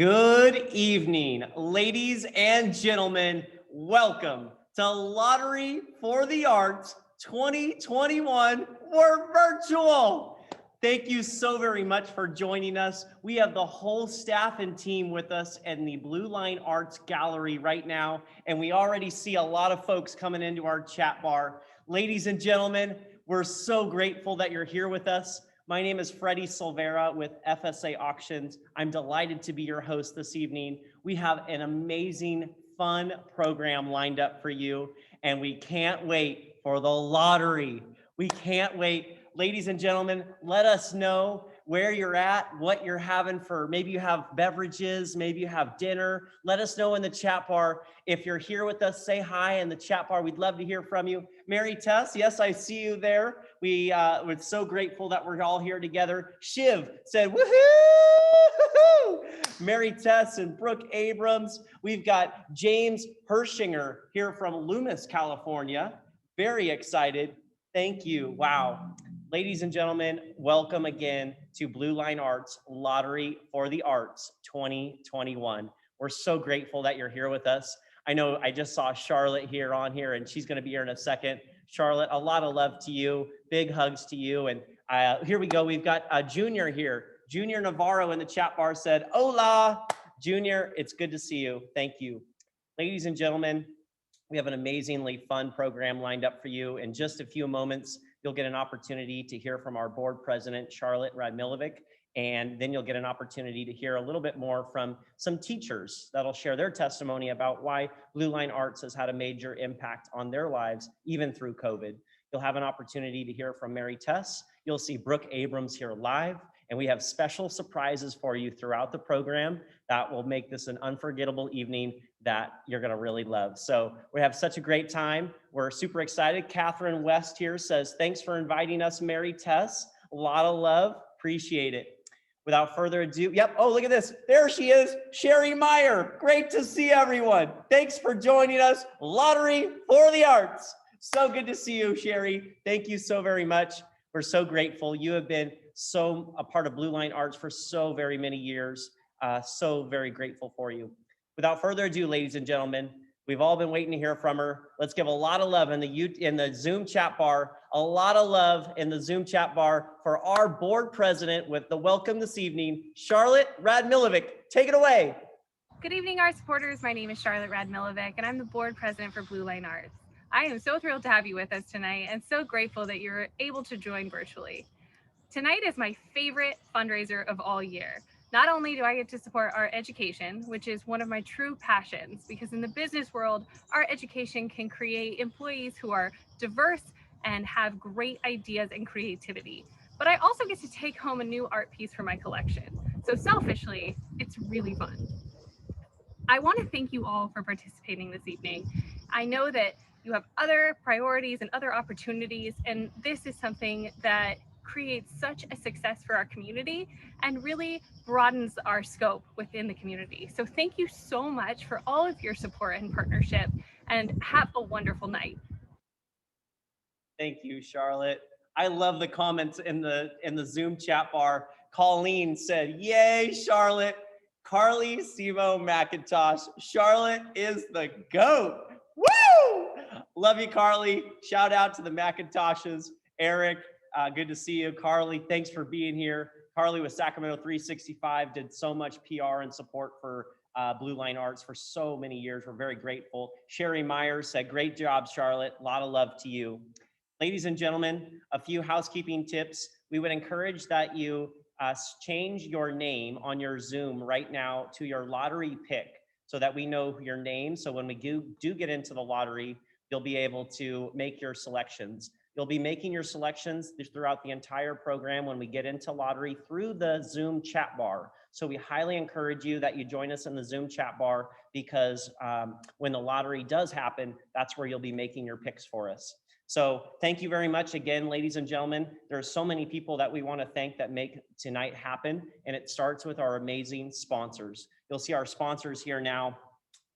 Good evening, ladies and gentlemen. Welcome to Lottery for the Arts 2021. We're virtual. Thank you so very much for joining us. We have the whole staff and team with us in the Blue Line Arts Gallery right now, and we already see a lot of folks coming into our chat bar. Ladies and gentlemen, we're so grateful that you're here with us. My name is Freddie Silvera with FSA Auctions. I'm delighted to be your host this evening. We have an amazing, fun program lined up for you, and we can't wait for the lottery. We can't wait. Ladies and gentlemen, let us know where you're at, what you're having for, maybe you have beverages, maybe you have dinner. Let us know in the chat bar. If you're here with us, say hi in the chat bar. We'd love to hear from you. Mary Tess, yes, I see you there. We're so grateful that we're all here together. Shiv said, woohoo! Mary Tess and Brooke Abrams. We've got James Hershinger here from Loomis, California. Very excited. Thank you. Wow. Ladies and gentlemen, welcome again to Blue Line Arts Lottery for the Arts 2021. We're so grateful that you're here with us. I know I just saw Charlotte here on here, and she's going to be here in a second. Charlotte, a lot of love to you. Big hugs to you. And here we go. We've got Junior here. Junior Navarro in the chat bar said, hola. Junior, it's good to see you. Thank you. Ladies and gentlemen, we have an amazingly fun program lined up for you. In just a few moments, you'll get an opportunity to hear from our board president, Charlotte Radmilovic, and then you'll get an opportunity to hear a little bit more from some teachers that'll share their testimony about why Blue Line Arts has had a major impact on their lives, even through COVID. You'll have an opportunity to hear from Mary Tess. You'll see Brooke Abrams here live, and we have special surprises for you throughout the program that will make this an unforgettable evening that you're gonna really love. So we have such a great time. We're super excited. Catherine West here says, thanks for inviting us, Mary Tess. A lot of love, appreciate it. Without further ado, yep, oh, look at this. There she is, Sherry Meyer. Great to see everyone. Thanks for joining us, Lottery for the Arts. So good to see you, Sherry. Thank you so very much. We're so grateful. You have been so a part of Blue Line Arts for so very many years. So very grateful for you. Without further ado, ladies and gentlemen, we've all been waiting to hear from her. Let's give a lot of love in the Zoom chat bar, a lot of love in the Zoom chat bar for our board president with the welcome this evening, Charlotte Radmilovic. Take it away. Good evening, art supporters. My name is Charlotte Radmilovic, and I'm the board president for Blue Line Arts. I am so thrilled to have you with us tonight and so grateful that you're able to join virtually. Tonight is my favorite fundraiser of all year. Not only do I get to support art education, which is one of my true passions, because in the business world, art education can create employees who are diverse and have great ideas and creativity. But I also get to take home a new art piece for my collection. So selfishly, it's really fun. I want to thank you all for participating this evening. I know that you have other priorities and other opportunities, and this is something that creates such a success for our community and really broadens our scope within the community. So thank you so much for all of your support and partnership, and have a wonderful night. Thank you, Charlotte. I love the comments in the Zoom chat bar. Colleen said, yay, Charlotte. Carly Simo McIntosh. Charlotte is the GOAT. Woo! Love you, Carly. Shout out to the McIntoshes. Eric, good to see you. Carly, thanks for being here. Carly with Sacramento 365 did so much PR and support for Blue Line Arts for so many years. We're very grateful. Sherry Myers said, great job, Charlotte. A lot of love to you. Ladies and gentlemen, a few housekeeping tips. We would encourage that you change your name on your Zoom right now to your lottery pick so that we know your name. So when we do get into the lottery, you'll be able to make your selections. You'll be making your selections throughout the entire program when we get into lottery through the Zoom chat bar. So we highly encourage you that you join us in the Zoom chat bar because when the lottery does happen, that's where you'll be making your picks for us. So thank you very much again, ladies and gentlemen. There are so many people that we want to thank that make tonight happen, and it starts with our amazing sponsors. You'll see our sponsors here now.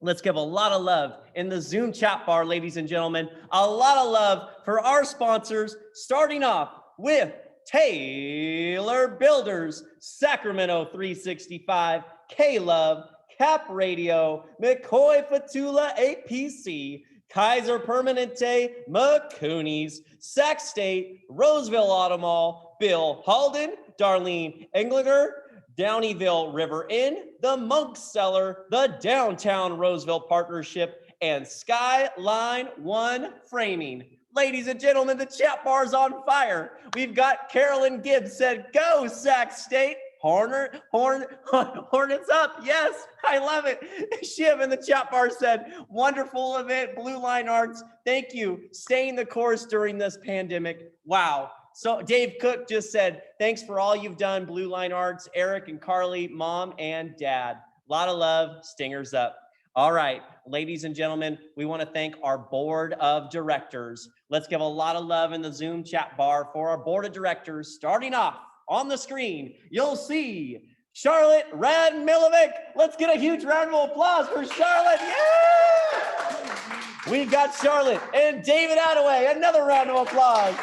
Let's give a lot of love in the Zoom chat bar, ladies and gentlemen. A lot of love for our sponsors, starting off with Taylor Builders, Sacramento 365. K-Love, Cap Radio, McCoy Fatula APC, Kaiser Permanente, McCoonies, Sac State, Roseville Auto Mall, Bill Halden, Darlene Englinger, Downeyville River Inn, the Monk Cellar, the Downtown Roseville Partnership, and Skyline One Framing. Ladies and gentlemen, the chat bar's on fire. We've got Carolyn Gibbs said, "Go Sac State." Hornets up. Yes, I love it. Shiv in the chat bar said, "Wonderful event, Blue Line Arts. Thank you. Staying the course during this pandemic." Wow. So Dave Cook just said, "Thanks for all you've done, Blue Line Arts, Eric and Carly, mom and dad. A lot of love, stingers up." All right, ladies and gentlemen, we want to thank our board of directors. Let's give a lot of love in the Zoom chat bar for our board of directors. Starting off on the screen, you'll see Charlotte Radmilovic. Let's get a huge round of applause for Charlotte. Yeah! We've got Charlotte and David Attaway. Another round of applause.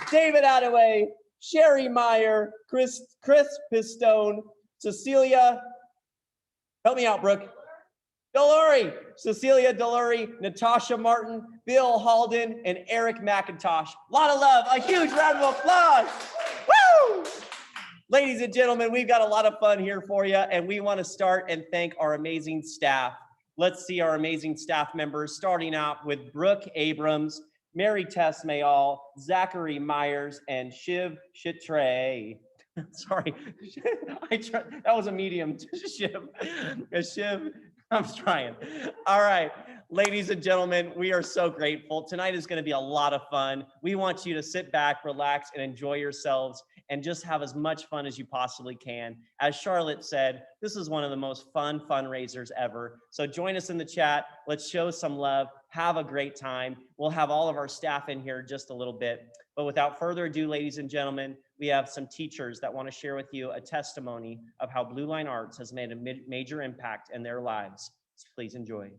David Attaway, Sherry Meyer, Chris Pistone, Cecilia, help me out, Brooke. Delury, Cecilia Delury, Natasha Martin, Bill Halden, and Eric McIntosh. A lot of love, a huge round of applause. Woo! Ladies and gentlemen, we've got a lot of fun here for you, and we want to start and thank our amazing staff. Let's see our amazing staff members, starting out with Brooke Abrams, Mary Tess Mayall, Zachary Myers, and Shiv Chitre. Sorry, that was a medium. Shiv. I'm trying. All right, ladies and gentlemen, we are so grateful. Tonight is going to be a lot of fun. We want you to sit back, relax, and enjoy yourselves and just have as much fun as you possibly can. As Charlotte said, this is one of the most fun fundraisers ever. So join us in the chat. Let's show some love. Have a great time. We'll have all of our staff in here just a little bit. But without further ado, ladies and gentlemen, we have some teachers that want to share with you a testimony of how Blue Line Arts has made a major impact in their lives. So please enjoy.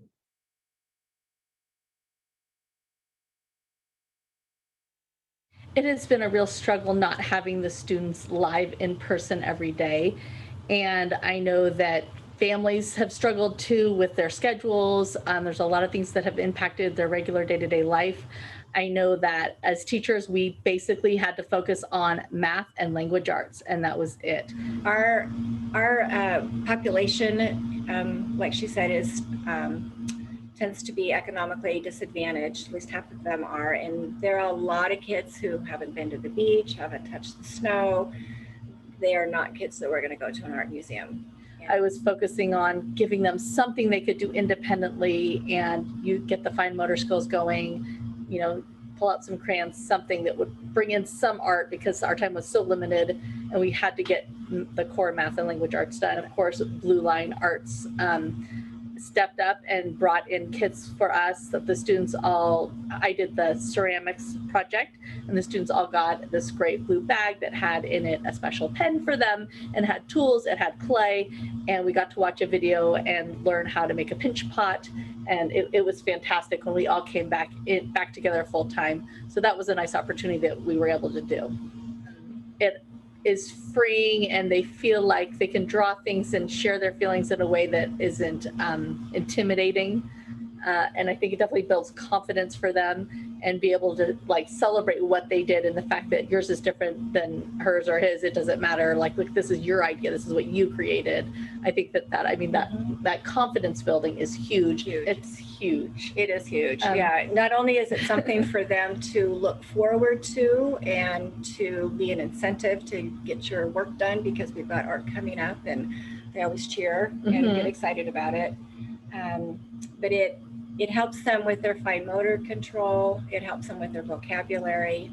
It has been a real struggle not having the students live in person every day. And I know that families have struggled too with their schedules. There's a lot of things that have impacted their regular day-to-day life. I know that as teachers, we basically had to focus on math and language arts, and that was it. Our population, like she said, is tends to be economically disadvantaged. At least half of them are, and there are a lot of kids who haven't been to the beach, haven't touched the snow. They are not kids that we're going to go to an art museum. I was focusing on giving them something they could do independently, and you get the fine motor skills going, you know, pull out some crayons, something that would bring in some art, because our time was so limited and we had to get the core math and language arts done. Of course, Blue Line Arts stepped up and brought in kits for us. That the students all, I did the ceramics project, and the students all got this great blue bag that had in it a special pen for them and had tools, it had clay, and we got to watch a video and learn how to make a pinch pot. And it was fantastic when we all came back together full time. So that was a nice opportunity that we were able to do. It is freeing, and they feel like they can draw things and share their feelings in a way that isn't intimidating. And I think it definitely builds confidence for them, and be able to like celebrate what they did, and the fact that yours is different than hers or his. It doesn't matter. Like, look, this is your idea. This is what you created. I think that confidence building is huge. It's huge. It is huge. Yeah. Not only is it something for them to look forward to and to be an incentive to get your work done, because we've got art coming up and they always cheer and get excited about it. But it helps them with their fine motor control. It helps them with their vocabulary.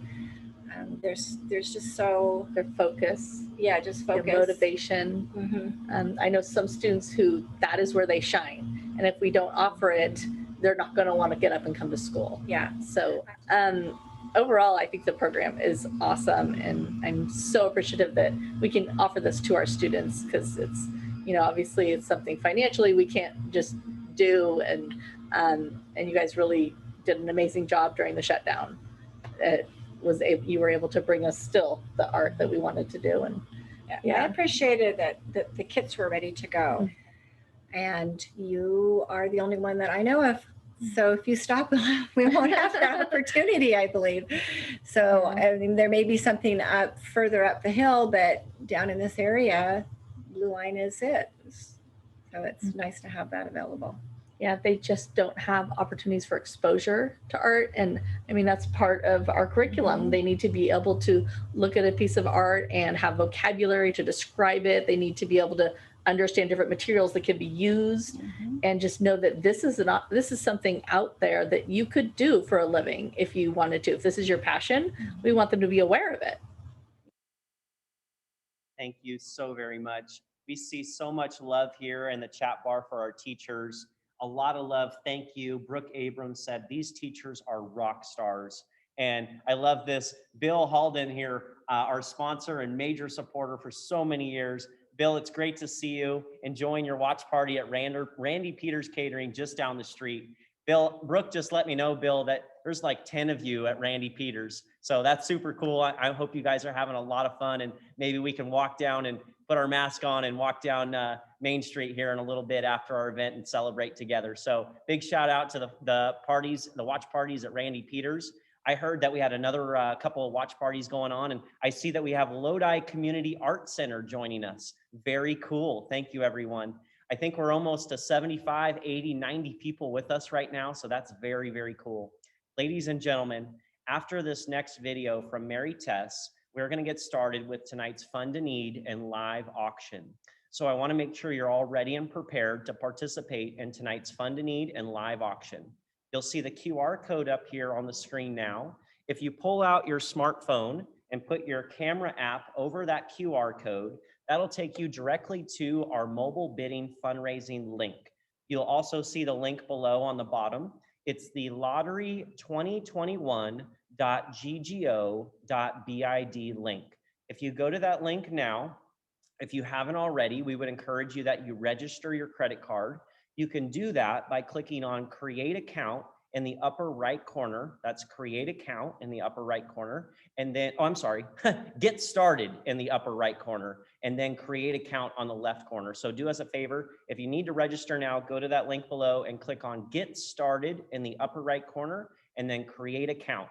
There's just so Their focus. Yeah, just focus. Their motivation. I know some students who that is where they shine. And if we don't offer it, they're not going to want to get up and come to school. Yeah. So overall, I think the program is awesome. And I'm so appreciative that we can offer this to our students, because it's, you know, obviously it's something financially we can't just do. And you guys really did an amazing job during the shutdown. You were able to bring us still the art that we wanted to do, and I Yeah. appreciated that the kits were ready to go. And you are the only one that I know of. So if you stop, we won't have that opportunity, I believe. So I mean, there may be something up further up the hill, but down in this area, Blue Line is it. So it's nice to have that available. Yeah, they just don't have opportunities for exposure to art. And I mean, that's part of our curriculum. They need to be able to look at a piece of art and have vocabulary to describe it. They need to be able to understand different materials that can be used and just know that this is something out there that you could do for a living if you wanted to. If this is your passion, we want them to be aware of it. Thank you so very much. We see so much love here in the chat bar for our teachers. A lot of love. Thank you. Brooke Abrams said, these teachers are rock stars. And I love this. Bill Halden here, our sponsor and major supporter for so many years. Bill, it's great to see you enjoying your watch party at Randy Peters Catering just down the street. Bill, Brooke just let me know, Bill, that there's like 10 of you at Randy Peters. So that's super cool. I hope you guys are having a lot of fun, and maybe we can walk down and put our mask on and walk down Main Street here in a little bit after our event and celebrate together. So big shout out to the parties, the watch parties at Randy Peters. I heard that we had another couple of watch parties going on, and I see that we have Lodi Community Art Center joining us. Very cool. Thank you, everyone. I think we're almost to 75, 80, 90 people with us right now. So that's very, very cool. Ladies and gentlemen, after this next video from Mary Tess, we're going to get started with tonight's Fund a Need and live auction. So I want to make sure you're all ready and prepared to participate in tonight's Fund a Need and live auction. You'll see the QR code up here on the screen now. If you pull out your smartphone and put your camera app over that QR code, that'll take you directly to our mobile bidding fundraising link. You'll also see the link below on the bottom. It's the lottery2021.ggo.bid link. If you go to that link now, if you haven't already, we would encourage you that you register your credit card. You can do that by clicking on Create Account in the upper right corner. That's Create Account in the upper right corner. And then, oh, I'm sorry, Get Started in the upper right corner, and then Create Account on the left corner. So do us a favor, if you need to register now, go to that link below and click on Get Started in the upper right corner, and then Create Account.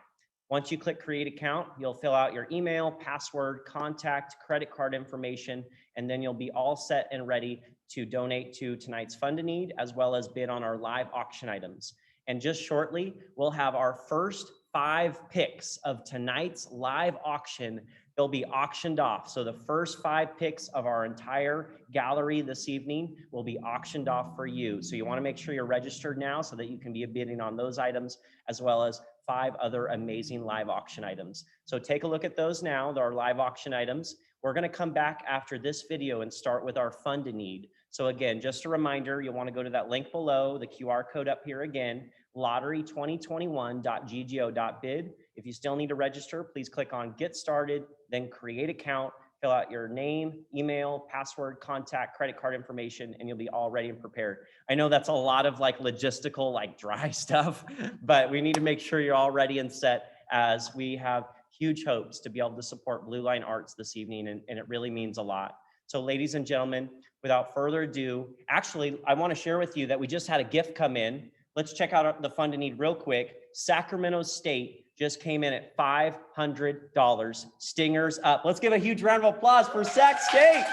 Once you click Create Account, you'll fill out your email, password, contact, credit card information, and then you'll be all set and ready to donate to tonight's Fund a Need, as well as bid on our live auction items. And just shortly, we'll have our first 5 picks of tonight's live auction. They'll be auctioned off. So the first 5 picks of our entire gallery this evening will be auctioned off for you. So you want to make sure you're registered now so that you can be bidding on those items, as well as 5 other amazing live auction items. So take a look at those now. There are live auction items. We're going to come back after this video and start with our Fund a Need. So again, just a reminder, you'll want to go to that link below, the QR code up here again, lottery2021.ggo.bid. If you still need to register, please click on Get Started, then Create Account, fill out your name, email, password, contact, credit card information, and you'll be all ready and prepared. I know that's a lot of like logistical, like dry stuff, but we need to make sure you're all ready and set, as we have huge hopes to be able to support Blue Line Arts this evening, and it really means a lot. So ladies and gentlemen, without further ado, actually, I want to share with you that we just had a gift come in. Let's check out the Fund a Need real quick. Sacramento State just came in at $500. Stingers up. Let's give a huge round of applause for Sac State.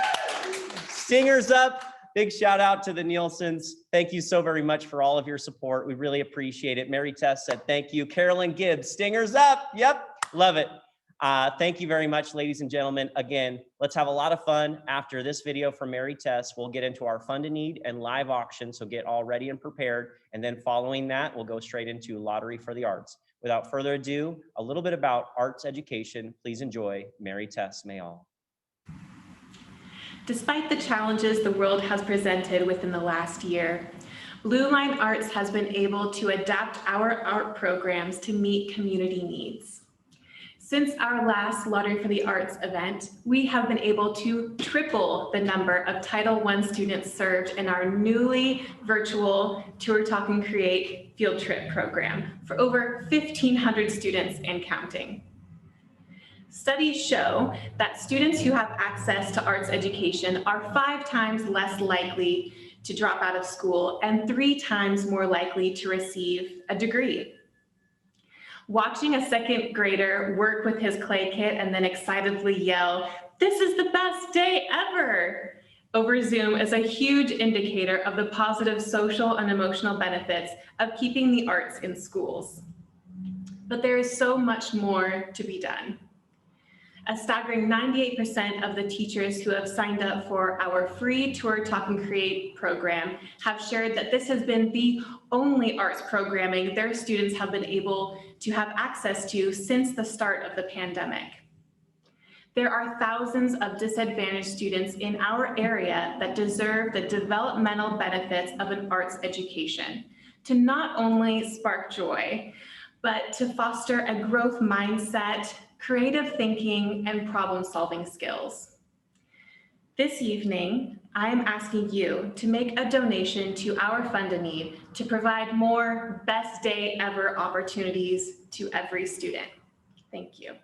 Stingers up. Big shout out to the Nielsen's. Thank you so very much for all of your support. We really appreciate it. Mary Tess said thank you. Carolyn Gibbs, Stingers up. Yep, love it. Thank you very much, ladies and gentlemen. Again, let's have a lot of fun. After this video from Mary Tess, we'll get into our Fund a Need and live auction, so get all ready and prepared. And then following that, we'll go straight into Lottery for the Arts. Without further ado, a little bit about arts education. Please enjoy Mary Tess Mayall. Despite the challenges the world has presented within the last year, Blue Line Arts has been able to adapt our art programs to meet community needs. Since our last Lottery for the Arts event, we have been able to triple the number of Title I students served in our newly virtual Tour, Talk, and Create field trip program for over 1,500 students and counting. Studies show that students who have access to arts education are 5 times less likely to drop out of school and 3 times more likely to receive a degree. Watching a second grader work with his clay kit and then excitedly yell, "This is the best day ever!" over Zoom is a huge indicator of the positive social and emotional benefits of keeping the arts in schools. But there is so much more to be done. A staggering 98% of the teachers who have signed up for our free Tour, Talk, and Create program have shared that this has been the only arts programming their students have been able to have access to since the start of the pandemic. There are thousands of disadvantaged students in our area that deserve the developmental benefits of an arts education to not only spark joy, but to foster a growth mindset, creative thinking, and problem-solving skills. This evening, I am asking you to make a donation to our Fund a Need to provide more best day ever opportunities to every student. Thank you.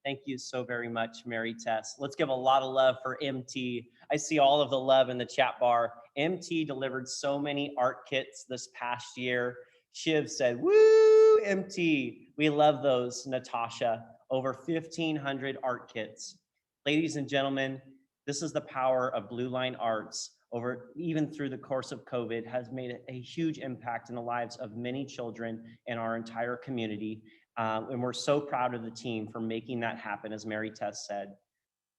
Thank you so very much, Mary Tess. Let's give a lot of love for MT. I see all of the love in the chat bar. MT delivered so many art kits this past year. Shiv said, "Woo, MT." We love those, Natasha. Over 1,500 art kits. Ladies and gentlemen, this is the power of Blue Line Arts. Even through the course of COVID, has made a huge impact in the lives of many children in our entire community. And we're so proud of the team for making that happen, as Mary Tess said.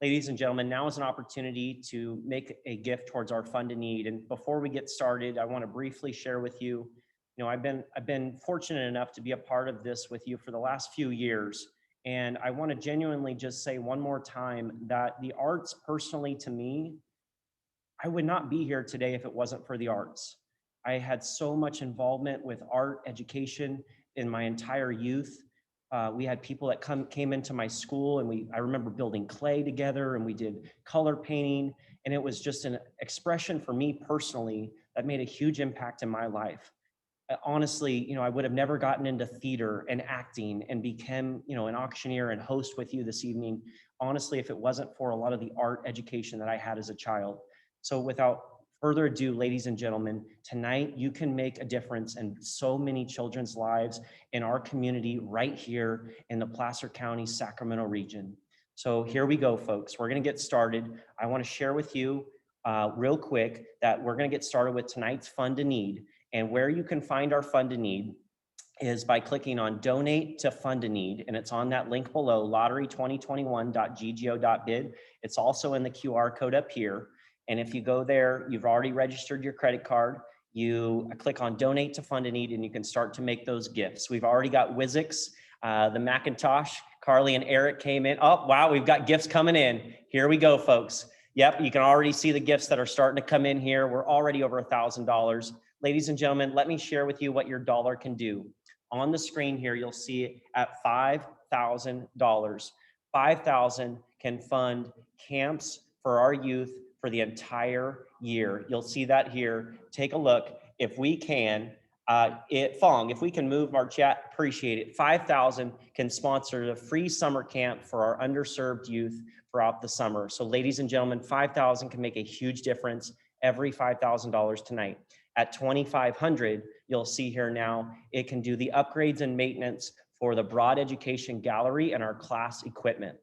Ladies and gentlemen, now is an opportunity to make a gift towards our Fund a Need. And before we get started, I want to briefly share with you, I've been fortunate enough to be a part of this with you for the last few years. And I want to genuinely just say one more time that the arts, personally to me, I would not be here today if it wasn't for the arts. I had so much involvement with art education in my entire youth. We had people that came into my school, and I remember building clay together, and we did color painting, and it was just an expression for me personally that made a huge impact in my life. Honestly, I would have never gotten into theater and acting and become, an auctioneer and host with you this evening, honestly, if it wasn't for a lot of the art education that I had as a child. So without further ado, ladies and gentlemen, tonight you can make a difference in so many children's lives in our community right here in the Placer County, Sacramento region. So here we go, folks. We're going to get started. I want to share with you real quick that we're going to get started with tonight's Fund a Need. And where you can find our Fund a Need is by clicking on Donate to Fund a Need, and it's on that link below, lottery2021.ggo.bid. It's also in the QR code up here. And if you go there, you've already registered your credit card. You click on Donate to Fund a Need, and you can start to make those gifts. We've already got Wizix, the Macintosh. Carly and Eric came in. Oh, wow, we've got gifts coming in. Here we go, folks. Yep, you can already see the gifts that are starting to come in here. We're already over $1,000. Ladies and gentlemen, let me share with you what your dollar can do. On the screen here, you'll see it at $5,000. $5,000 can fund camps for our youth for the entire year. You'll see that here. Take a look. If we can, Fong, if we can move our chat, appreciate it. 5,000 can sponsor the free summer camp for our underserved youth throughout the summer. So ladies and gentlemen, 5,000 can make a huge difference every $5,000 tonight. At 2,500, you'll see here now, it can do the upgrades and maintenance for the Broad Education Gallery and our class equipment.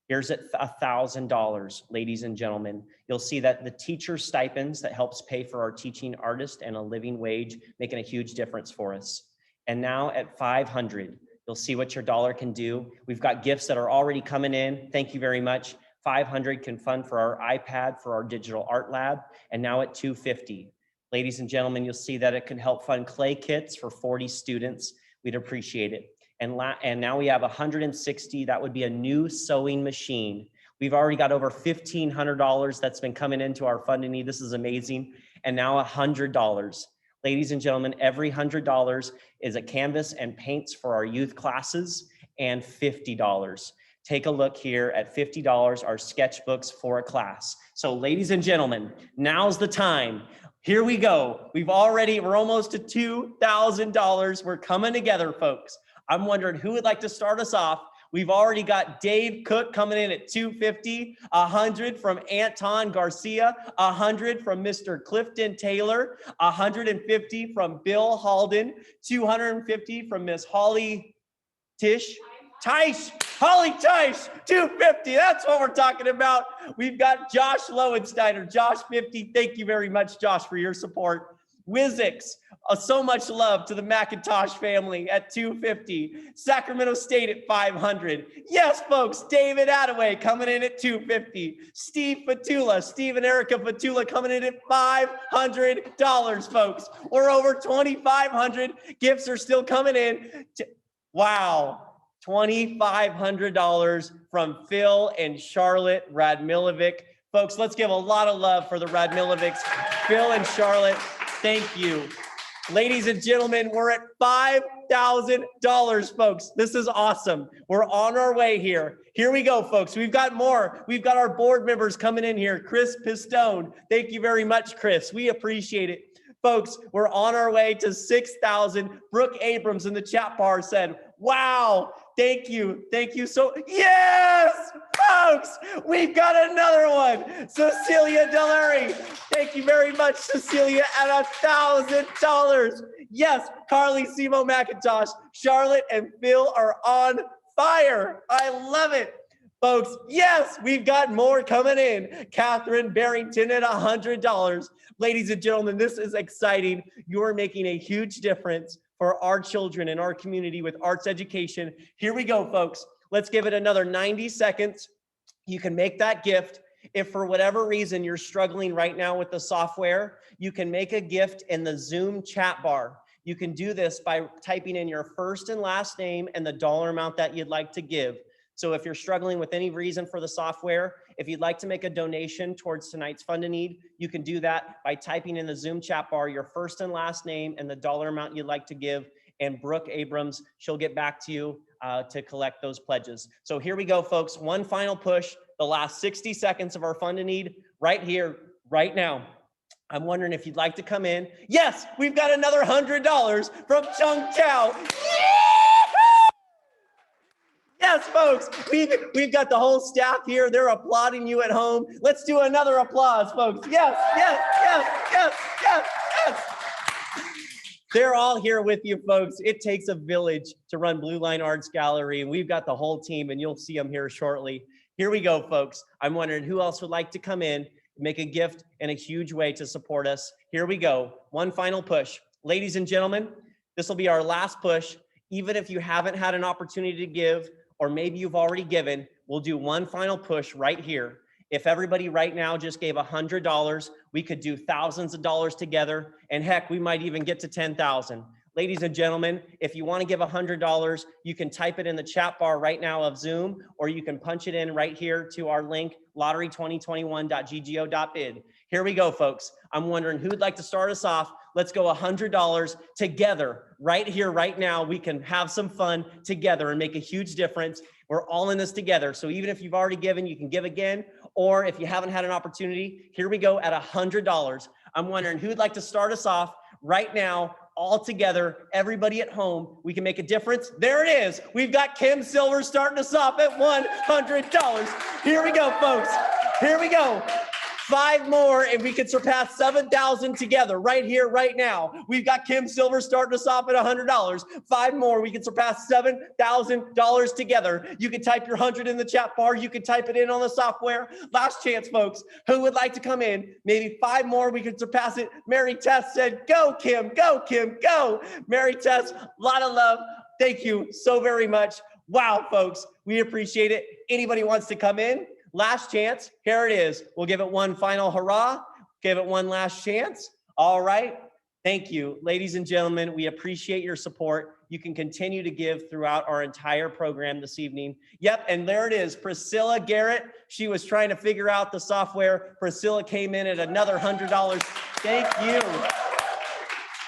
Here's at $1,000, ladies and gentlemen. You'll see that the teacher stipends that helps pay for our teaching artist and a living wage, making a huge difference for us. And now at 500, you'll see what your dollar can do. We've got gifts that are already coming in. Thank you very much. 500 can fund for our iPad for our digital art lab. And now at 250. Ladies and gentlemen, you'll see that it can help fund clay kits for 40 students. We'd appreciate it. And now we have 160. That would be a new sewing machine. We've already got over $1,500 that's been coming into our Fund a Need. This is amazing. And now $100. Ladies and gentlemen, every $100 is a canvas and paints for our youth classes, and $50. Take a look here at $50, our sketchbooks for a class. So ladies and gentlemen, now's the time. Here we go. We're almost to $2,000. We're coming together, folks. I'm wondering who would like to start us off We've already got Dave Cook coming in at $250, $100 from Anton Garcia, $100 from Mr. Clifton Taylor, $150 from Bill Halden, $250 from Miss Holly Holly Tice, $250. That's what we're talking about. We've got Josh Lowensteiner, Josh 50. Thank you very much, Josh, for your support. Wizix, so much love to the McIntosh family at $250. Sacramento State at $500. Yes, folks, David Attaway coming in at $250. Steve and Erica Fatula coming in at $500, folks. We're over 2,500. Gifts are still coming in. Wow. $2,500 from Phil and Charlotte Radmilovic. Folks, let's give a lot of love for the Radmilovics. Phil and Charlotte, thank you. Ladies and gentlemen, we're at $5,000, folks. This is awesome. We're on our way here. Here we go, folks. We've got more. We've got our board members coming in here. Chris Pistone. Thank you very much, Chris. We appreciate it. Folks, we're on our way to 6,000. Brooke Abrams in the chat bar said, wow, thank you. Thank you so, yes, folks, we've got another one. Cecilia Delary. Thank you very much, Cecilia, at $1,000. Yes, Carly Simo McIntosh, Charlotte and Phil are on fire. I love it. Folks, yes, we've got more coming in. Catherine Barrington at $100. Ladies and gentlemen, this is exciting. You're making a huge difference for our children in our community with arts education. Here we go, folks. Let's give it another 90 seconds. You can make that gift. If for whatever reason you're struggling right now with the software, you can make a gift in the Zoom chat bar. You can do this by typing in your first and last name and the dollar amount that you'd like to give. So if you're struggling with any reason for the software, if you'd like to make a donation towards tonight's Fund a Need, you can do that by typing in the Zoom chat bar your first and last name and the dollar amount you'd like to give. And Brooke Abrams, she'll get back to you to collect those pledges. So here we go, folks. One final push, the last 60 seconds of our Fund a Need right here, right now. I'm wondering if you'd like to come in. Yes, we've got another $100 from Chung Chow. Yes, folks, we've got the whole staff here. They're applauding you at home. Let's do another applause, folks. Yes, yes, yes, yes, yes, yes. They're all here with you, folks. It takes a village to run Blue Line Arts Gallery, and we've got the whole team, and you'll see them here shortly. Here we go, folks. I'm wondering who else would like to come in, make a gift in a huge way to support us. Here we go. One final push. Ladies and gentlemen, this will be our last push. Even if you haven't had an opportunity to give, or maybe you've already given, we'll do one final push right here. If everybody right now just gave $100, we could do thousands of dollars together, and heck, we might even get to 10,000. Ladies and gentlemen, if you want to give $100, you can type it in the chat bar right now of Zoom, or you can punch it in right here to our link, lottery2021.ggo.bid. Here we go, folks. I'm wondering who'd like to start us off. Let's go $100 together right here, right now. We can have some fun together and make a huge difference. We're all in this together. So even if you've already given, you can give again. Or if you haven't had an opportunity, here we go at $100. I'm wondering who'd like to start us off right now, all together, everybody at home. We can make a difference. There it is. We've got Kim Silver starting us off at $100. Here we go, folks. Here we go. 5 more and we could surpass 7,000 together right here, right now. We've got Kim Silver starting us off at $100. 5 more, we can surpass $7,000 together. You can type your 100 in the chat bar. You can type it in on the software. Last chance, folks. Who would like to come in? Maybe 5 more, we could surpass it. Mary Tess said, go, Kim, go, Kim, go. Mary Tess, a lot of love. Thank you so very much. Wow, folks, we appreciate it. Anybody wants to come in? Last chance, here it is. We'll give it one final hurrah. Give it one last chance. All right. Thank you. Ladies and gentlemen, we appreciate your support. You can continue to give throughout our entire program this evening. Yep, and there it is. Priscilla Garrett, she was trying to figure out the software. Priscilla came in at another $100. Thank you.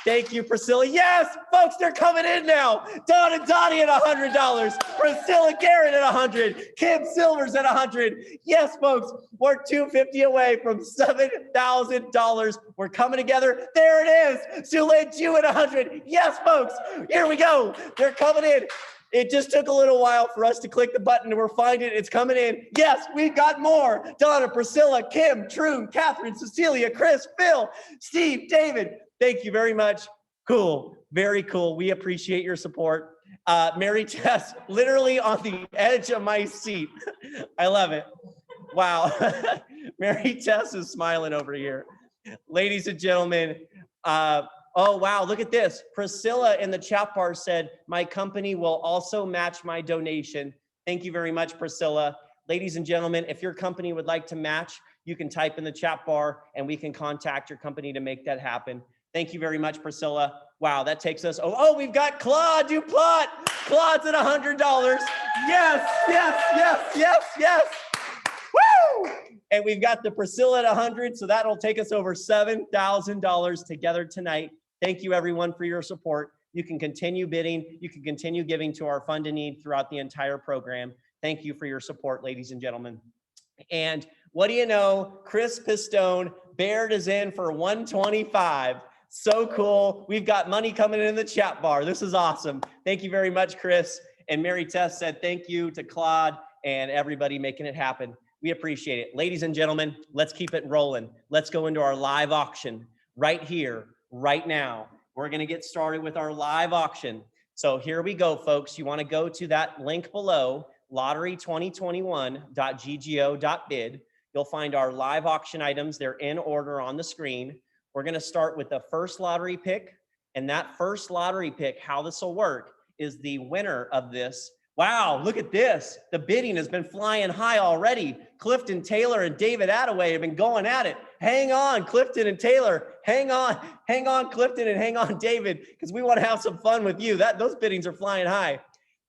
Thank you, Priscilla. Yes, folks, they're coming in now. Don and Donnie at $100. Priscilla Garrett at $100. Kim Silvers at $100. Yes, folks, we're $250 away from $7,000. We're coming together. There it is. Sule Ju at $100. Yes, folks, here we go. They're coming in. It just took a little while for us to click the button, and we're finding it. It's coming in. Yes, we've got more. Donna, Priscilla, Kim, Troon, Catherine, Cecilia, Chris, Phil, Steve, David. Thank you very much. Cool. Very cool. We appreciate your support. Mary Tess, literally on the edge of my seat. I love it. Wow. Mary Tess is smiling over here. Ladies and gentlemen, oh, wow, look at this. Priscilla in the chat bar said, my company will also match my donation. Thank you very much, Priscilla. Ladies and gentlemen, if your company would like to match, you can type in the chat bar and we can contact your company to make that happen. Thank you very much, Priscilla. Wow, that takes us, we've got Claude Duplot. Claude's at $100. Yes, yes, yes, yes, yes. Woo! And we've got the Priscilla at 100, so that'll take us over $7,000 together tonight. Thank you, everyone, for your support. You can continue bidding. You can continue giving to our Fund a Need throughout the entire program. Thank you for your support, ladies and gentlemen. And what do you know? Chris Pistone, Baird is in for 125. So cool. We've got money coming in the chat bar. This is awesome. Thank you very much, Chris. And Mary Tess said thank you to Claude and everybody making it happen. We appreciate it. Ladies and gentlemen, let's keep it rolling. Let's go into our live auction right here, right now. We're going to get started with our live auction. So here we go, folks. You want to go to that link below, lottery2021.ggo.bid. You'll find our live auction items. They're in order on the screen. We're going to start with the first lottery pick. And that first lottery pick, how this will work, is the winner of this. Wow, look at this. The bidding has been flying high already. Clifton Taylor and David Attaway have been going at it. Hang on, Clifton and Taylor. Hang on, Clifton, and hang on, David, because we want to have some fun with you. Those biddings are flying high.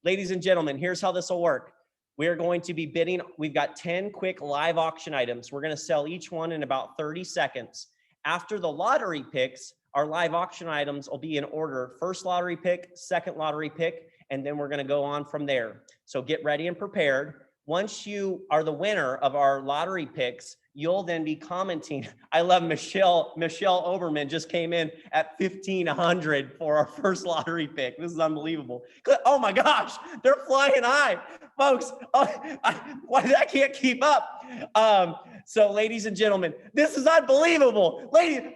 Ladies and gentlemen, here's how this will work. We are going to be bidding. We've got 10 quick live auction items. We're going to sell each one in about 30 seconds. After the lottery picks, our live auction items will be in order. First lottery pick, second lottery pick, and then we're going to go on from there. So get ready and prepared. Once you are the winner of our lottery picks, you'll then be commenting. I love Michelle Oberman just came in at 1,500 for our first lottery pick. This is unbelievable. Oh my gosh, they're flying high. Folks, I can't keep up. So ladies and gentlemen, this is unbelievable. Ladies,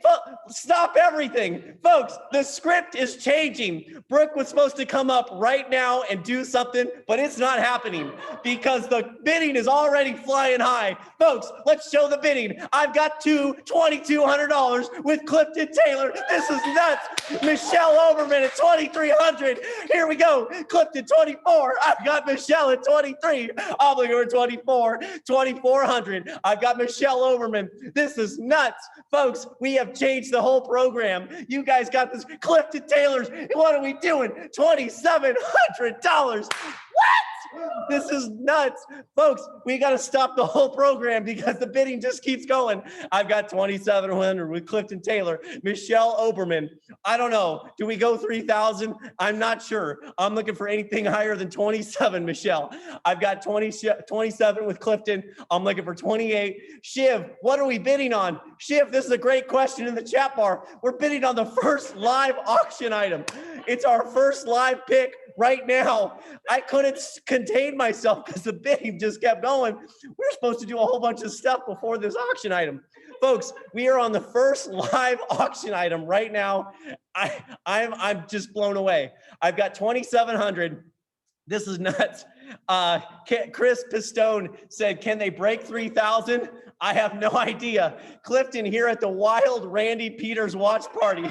stop everything. Folks, the script is changing. Brooke was supposed to come up right now and do something, but it's not happening because the bidding is already flying high. Folks, let's show the bidding. I've got $2,200 with Clifton Taylor. This is nuts. Michelle Oberman at 2,300. Here we go. Clifton 24. I've got Michelle at 23. Obligator 24. 2,400. I've got Michelle Oberman. This is nuts. Folks, we have changed the whole program. You guys got this. Clifton Taylor's. What are we doing? $2,700. What? This is nuts. Folks, we got to stop the whole program because the bidding just keeps going. I've got 2,700 with Clifton Taylor. Michelle Oberman. I don't know. Do we go 3,000? I'm not sure. I'm looking for anything higher than 27, Michelle. I've got 27 with Clifton. I'm looking for 28. Shiv, what are we bidding on? Shiv, this is a great question in the chat bar. We're bidding on the first live auction item. It's our first live pick right now. I couldn't contain myself because the bidding just kept going. We're supposed to do a whole bunch of stuff before this auction item. Folks, we are on the first live auction item right now. I'm just blown away. I've got 2,700. This is nuts. Chris Pistone said, can they break 3,000? I have no idea. Clifton here at the Wild Randy Peters watch party.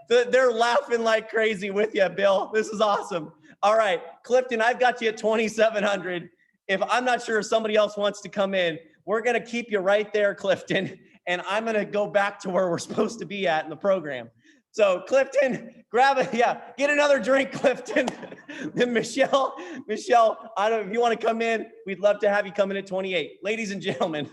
They're laughing like crazy with you, Bill. This is awesome. All right, Clifton, I've got you at 2,700. If I'm not sure if somebody else wants to come in, we're going to keep you right there, Clifton. And I'm going to go back to where we're supposed to be at in the program. So Clifton, grab it. Yeah, get another drink, Clifton. Then Michelle, I don't know if you want to come in. We'd love to have you come in at 28. Ladies and gentlemen,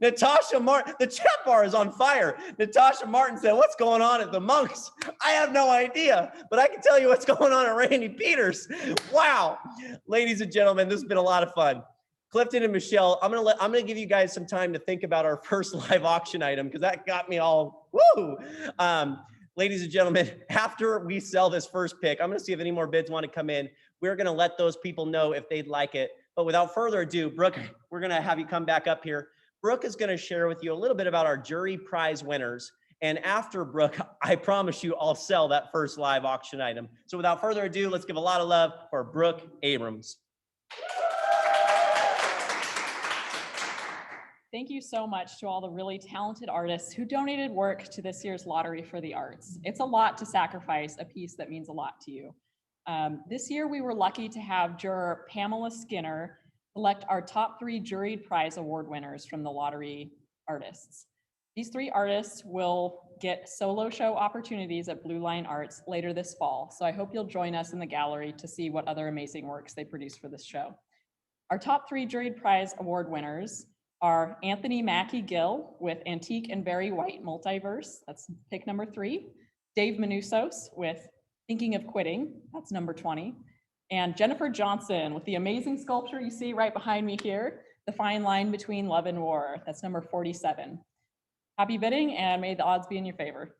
Natasha Martin, the chat bar is on fire. Natasha Martin said, what's going on at the Monks? I have no idea, but I can tell you what's going on at Randy Peters. Wow. Ladies and gentlemen, this has been a lot of fun. Clifton and Michelle, I'm gonna give you guys some time to think about our first live auction item because that got me all woo. ladies and gentlemen, after we sell this first pick, I'm going to see if any more bids want to come in. We're going to let those people know if they'd like it. But without further ado, Brooke, we're going to have you come back up here. Brooke is going to share with you a little bit about our jury prize winners. And after Brooke, I promise you I'll sell that first live auction item. So without further ado, let's give a lot of love for Brooke Abrams. Thank you so much to all the really talented artists who donated work to this year's Lottery for the Arts. It's a lot to sacrifice a piece that means a lot to you. This year, we were lucky to have juror Pamela Skinner select our top 3 juried prize award winners from the Lottery artists. These 3 artists will get solo show opportunities at Blue Line Arts later this fall. So I hope you'll join us in the gallery to see what other amazing works they produce for this show. Our top 3 juried prize award winners are Anthony Mackie Gill with Antique and Very White Multiverse, that's pick number 3. Dave Manusos with Thinking of Quitting, that's number 20. And Jennifer Johnson with the amazing sculpture you see right behind me here, The Fine Line Between Love and War, that's number 47. Happy bidding, and may the odds be in your favor.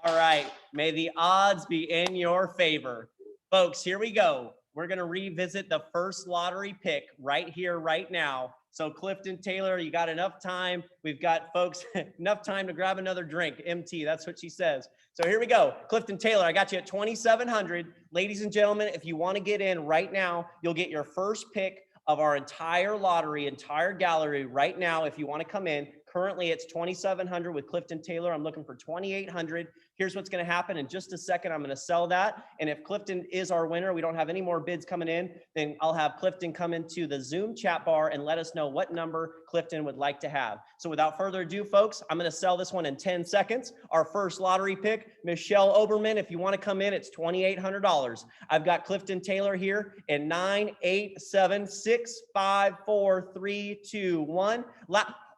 All right, may the odds be in your favor. Folks, here we go. We're going to revisit the first lottery pick right here, right now. So Clifton Taylor, you got enough time. We've got folks enough time to grab another drink. MT, that's what she says. So here we go. Clifton Taylor, I got you at 2,700. Ladies and gentlemen, if you want to get in right now, you'll get your first pick of our entire lottery, entire gallery right now. If you want to come in, currently it's 2,700 with Clifton Taylor. I'm looking for 2,800. Here's what's going to happen in just a second. I'm going to sell that. And if Clifton is our winner, we don't have any more bids coming in, then I'll have Clifton come into the Zoom chat bar and let us know what number Clifton would like to have. So without further ado, folks, I'm going to sell this one in 10 seconds. Our first lottery pick, Michelle Oberman. If you want to come in, it's $2,800. I've got Clifton Taylor here in 9, 8, 7, 6, 5, 4, 3, 2, 1.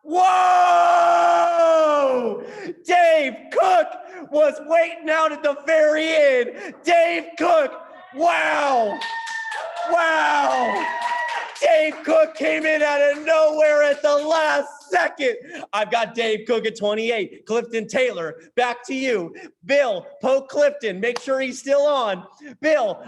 Whoa! Dave Cook was waiting out at the very end. Dave Cook, wow! Wow! Dave Cook came in out of nowhere at the last second. I've got Dave Cook at 28. Clifton Taylor, back to you. Bill, poke Clifton. Make sure he's still on. Bill,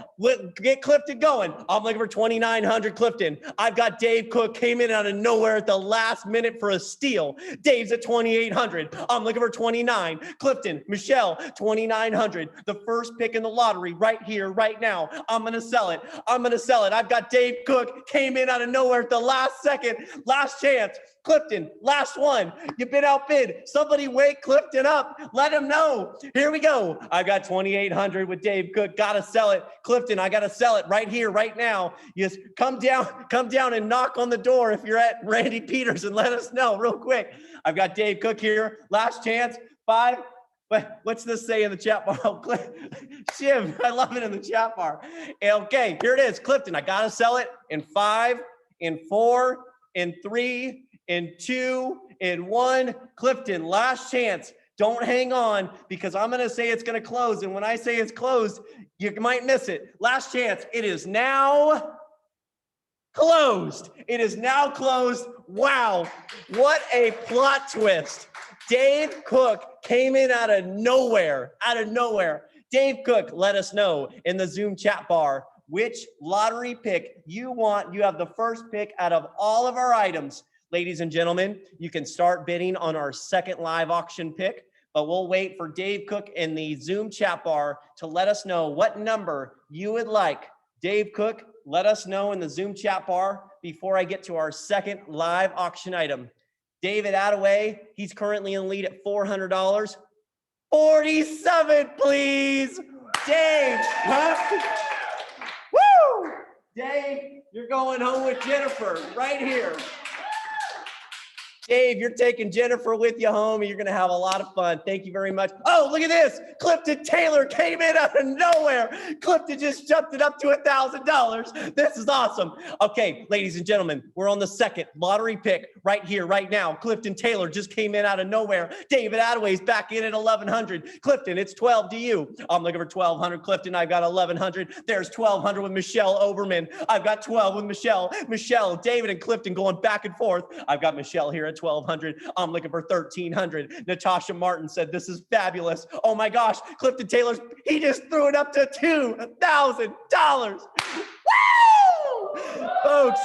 get Clifton going. I'm looking for 2,900, Clifton. I've got Dave Cook, came in out of nowhere at the last minute for a steal. Dave's at 2,800. I'm looking for 29. Clifton, Michelle, 2,900. The first pick in the lottery right here, right now. I'm going to sell it. I'm going to sell it. I've got Dave Cook, came in out of nowhere at the last second. Last chance. Clifton, last one. You've been outbid. Somebody wake Clifton up. Let him know. Here we go. I got 2,800 with Dave Cook. Gotta sell it. Clifton, I gotta sell it right here, right now. Just come down and knock on the door if you're at Randy Peters and let us know real quick. I've got Dave Cook here. Last chance. 5. What's this say in the chat bar? Oh, Shiv, I love it in the chat bar. Okay, here it is. Clifton, I gotta sell it in 5, in 4, in 3, in 2, in 1. Clifton, last chance. Don't hang on because I'm going to say it's going to close. And when I say it's closed, you might miss it. Last chance. It is now closed. It is now closed. Wow. What a plot twist. Dave Cook came in out of nowhere. Dave Cook, let us know in the Zoom chat bar which lottery pick you want. You have the first pick out of all of our items. Ladies and gentlemen, you can start bidding on our second live auction pick, but we'll wait for Dave Cook in the Zoom chat bar to let us know what number you would like. Dave Cook, let us know in the Zoom chat bar before I get to our second live auction item. David Attaway, he's currently in lead at $400. 47, please. Dave, huh? Woo! Dave, you're going home with Jennifer right here. Dave, you're taking Jennifer with you home and you're going to have a lot of fun. Thank you very much. Oh, look at this. Clifton Taylor came in out of nowhere. Clifton just jumped it up to $1,000. This is awesome. Okay, ladies and gentlemen, we're on the second lottery pick right here, right now. Clifton Taylor just came in out of nowhere. David Attaway's back in at 1,100. Clifton, it's 12 to you. I'm looking for 1,200. Clifton, I've got 1,100. There's 1,200 with Michelle Oberman. I've got 12 with Michelle. Michelle, David, and Clifton going back and forth. I've got Michelle here at 1,200. I'm looking for 1,300. Natasha Martin said, this is fabulous. Oh my gosh, Clifton Taylor's, he just threw it up to $2,000. Woo! Folks,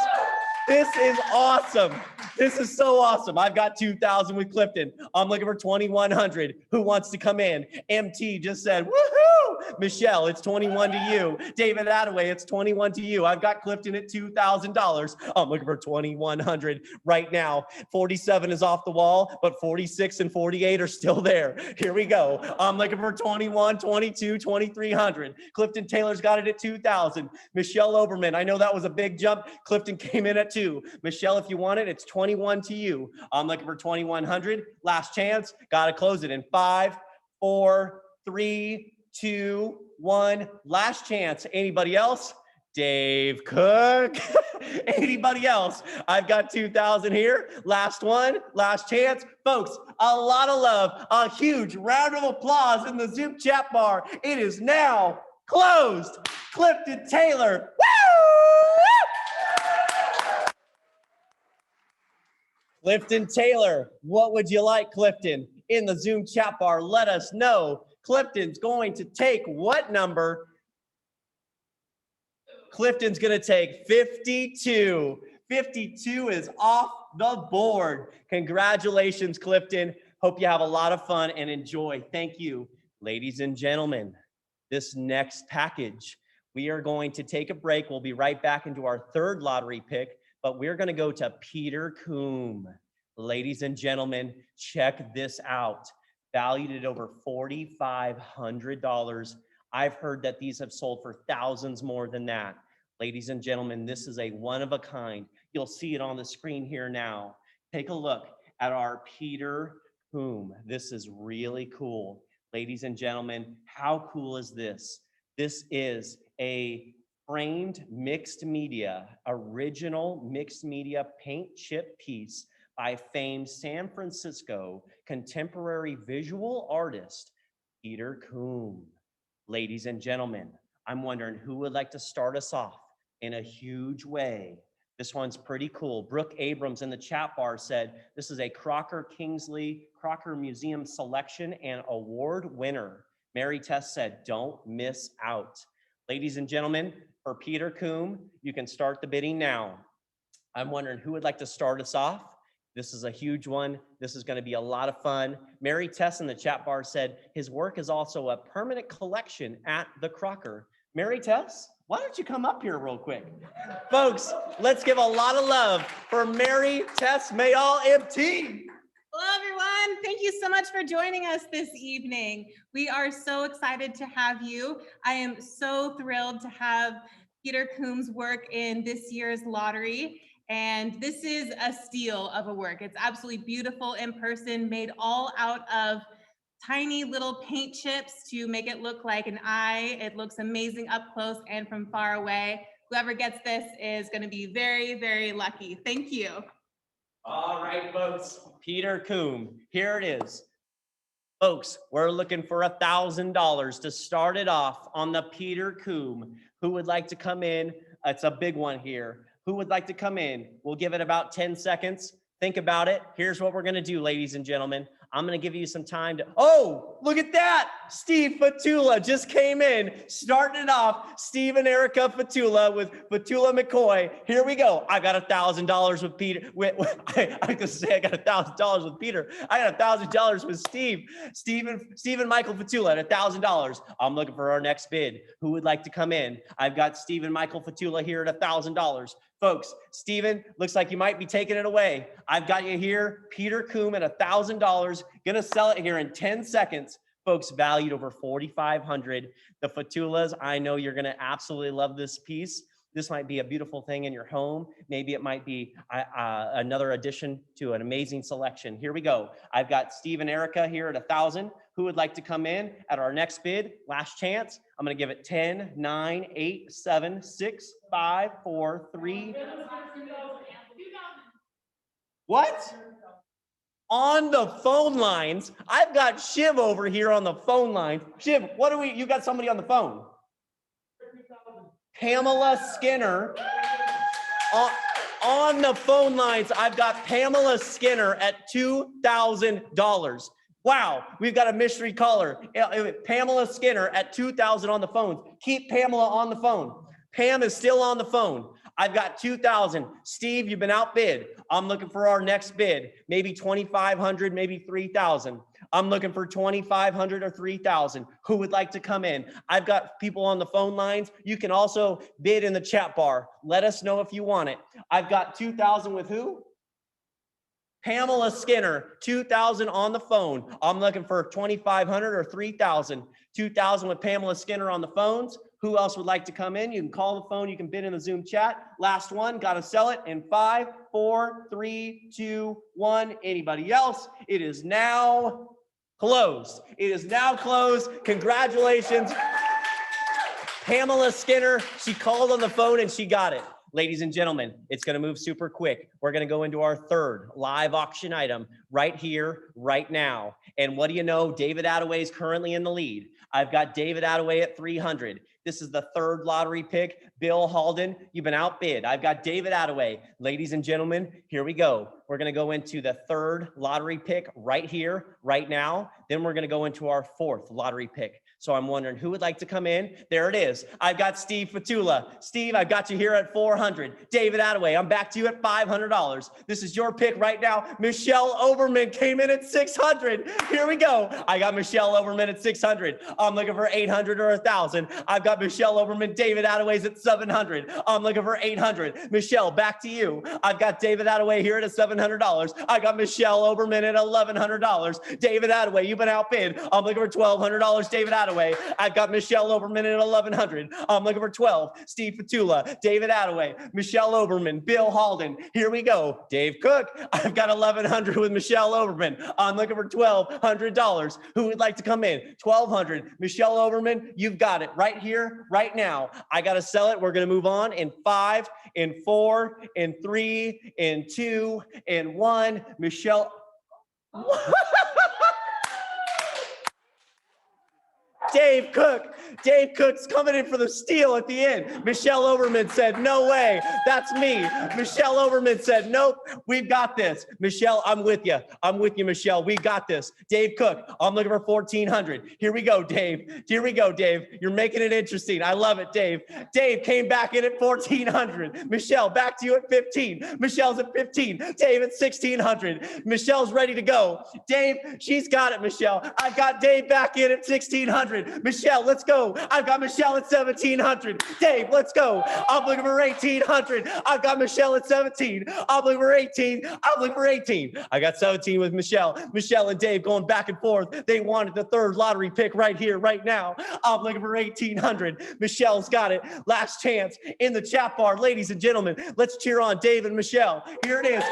this is awesome. This is so awesome. I've got 2,000 with Clifton. I'm looking for 2,100. Who wants to come in? MT just said, woohoo! Michelle, it's 21 to you. David Attaway, it's 21 to you. I've got Clifton at $2,000. I'm looking for 2,100 right now. 47 is off the wall, but 46 and 48 are still there. Here we go. I'm looking for 21, 22, 2,300. Clifton Taylor's got it at 2,000. Michelle Oberman, I know that was a big jump. Clifton came in at 2. Michelle, if you want it, it's 21 to you. I'm looking for 2,100. Last chance. Got to close it in 5, 4, 3, 2, 1. Last chance. Anybody else? Dave Cook. Anybody else? I've got 2,000 here. Last one. Last chance. Folks, a lot of love. A huge round of applause in the Zoom chat bar. It is now closed. Clifton Taylor. Woo! Clifton Taylor, what would you like, Clifton? In the Zoom chat bar, let us know. Clifton's going to take what number? Clifton's going to take 52. 52 is off the board. Congratulations, Clifton. Hope you have a lot of fun and enjoy. Thank you. Ladies and gentlemen, this next package, we are going to take a break. We'll be right back into our third lottery pick, but we're going to go to Peter Coombe. Ladies and gentlemen, check this out. Valued at over $4,500. I've heard that these have sold for thousands more than that. Ladies and gentlemen, this is a one of a kind. You'll see it on the screen here now. Take a look at our Peter Coombe. This is really cool. Ladies and gentlemen, how cool is this? This is a framed mixed media, original mixed media paint chip piece by famed San Francisco contemporary visual artist, Peter Coombe. Ladies and gentlemen, I'm wondering who would like to start us off in a huge way. This one's pretty cool. Brooke Abrams in the chat bar said, this is a Crocker Kingsley Crocker Museum selection and award winner. Mary Tess said, don't miss out. Ladies and gentlemen, for Peter Coombe, you can start the bidding now. I'm wondering who would like to start us off. This is a huge one. This is going to be a lot of fun. Mary Tess in the chat bar said his work is also a permanent collection at the Crocker. Mary Tess, why don't you come up here real quick? Folks, let's give a lot of love for Mary Tess Mayall MT. Hello, everyone. Thank you so much for joining us this evening. We are so excited to have you. I am so thrilled to have Peter Coombe's work in this year's lottery. And this is a steal of a work. It's absolutely beautiful in person, made all out of tiny little paint chips to make it look like an eye. It looks amazing up close and from far away. Whoever gets this is going to be very, very lucky. Thank you. All right, folks, Peter Coombe, here it is. Folks, we're looking for $1,000 to start it off on the Peter Coombe. Who would like to come in? It's a big one here. Who would like to come in? We'll give it about 10 seconds. Think about it. Here's what we're going to do, ladies and gentlemen. I'm going to give you some time to, oh, look at that. Steve Fatula just came in, starting it off. Steve and Erica Fatula with Fatula McCoy. Here we go. I got $1,000 with Peter. I could say I got $1,000 with Peter. I got $1,000 with Steve. Steve Michael Fatula at $1,000. I'm looking for our next bid. Who would like to come in? I've got Steve and Michael Fatula here at $1,000. Folks, Steven, looks like you might be taking it away. I've got you here, Peter Coombe at $1,000. Gonna sell it here in 10 seconds. Folks, valued over $4,500. The Fatulas, I know you're gonna absolutely love this piece. This might be a beautiful thing in your home. Maybe it might be another addition to an amazing selection. Here we go. I've got Steve and Erica here at 1,000. Who would like to come in at our next bid? Last chance. I'm going to give it 10, 9, 8, 7, 6, 5, 4, 3. What? On the phone lines. I've got Shiv over here on the phone line. Shiv, what do you got somebody on the phone? Pamela Skinner On the phone lines, I've got Pamela Skinner at $2,000. Wow, we've got a mystery caller. Pamela Skinner at $2,000 on the phone. Keep Pamela on the phone. Pam is still on the phone. I've got 2,000. Steve, you've been outbid. I'm looking for our next bid. Maybe 2,500, maybe 3,000. I'm looking for 2,500 or 3,000. Who would like to come in? I've got people on the phone lines. You can also bid in the chat bar. Let us know if you want it. I've got 2,000 with who? Pamela Skinner, 2,000 on the phone. I'm looking for 2,500 or 3,000. 2,000 with Pamela Skinner on the phones. Who else would like to come in? You can call the phone. You can bid in the Zoom chat. Last one, got to sell it in 5, 4, 3, 2, 1. Anybody else? It is now closed. It is now closed. Congratulations. Pamela Skinner, she called on the phone and she got it. Ladies and gentlemen, it's going to move super quick. We're going to go into our third live auction item right here, right now. And what do you know? David Attaway is currently in the lead. I've got David Attaway at 300. This is the third lottery pick. Bill Halden, you've been outbid. I've got David Attaway. Ladies and gentlemen, here we go. We're going to go into the third lottery pick right here, right now. Then we're going to go into our fourth lottery pick. So I'm wondering who would like to come in. There it is. I've got Steve Fatula. Steve, I've got you here at 400. David Attaway, I'm back to you at $500. This is your pick right now. Michelle Oberman came in at 600. Here we go. I got Michelle Oberman at 600. I'm looking for 800 or 1,000. I've got Michelle Oberman. David Attaway's at 700. I'm looking for 800. Michelle, back to you. I've got David Attaway here at $700. I got Michelle Oberman at $1,100. David Attaway, you've been outbid. I'm looking for $1,200. David Attaway. I've got Michelle Oberman at 1,100. I'm looking for 12. Steve Fatula, David Attaway, Michelle Oberman, Bill Halden. Here we go. Dave Cook. I've got 1,100 with Michelle Oberman. I'm looking for $1,200. Who would like to come in? 1,200. Michelle Oberman, you've got it right here, right now. I got to sell it. We're going to move on in 5, in 4, in 3, in 2, in 1. Michelle. Dave Cook's coming in for the steal at the end. Michelle Oberman said, no way, that's me. Michelle Oberman said, nope, we've got this. Michelle, I'm with you. I'm with you, Michelle. We got this. Dave Cook, I'm looking for 1,400. Here we go, Dave. Here we go, Dave. You're making it interesting. I love it, Dave. Dave came back in at 1,400. Michelle, back to you at 15. Michelle's at 15. Dave at 1,600. Michelle's ready to go. Dave, she's got it, Michelle. I've got Dave back in at 1,600. Michelle, let's go. I've got Michelle at 1,700. Dave, let's go. I'm looking for 1,800. I've got Michelle at 17. I'm looking for 18. I'm looking for 18. I got 17 with Michelle. Michelle and Dave going back and forth. They wanted the third lottery pick right here, right now. I'm looking for 1,800. Michelle's got it. Last chance in the chat bar. Ladies and gentlemen, let's cheer on Dave and Michelle. Here it is.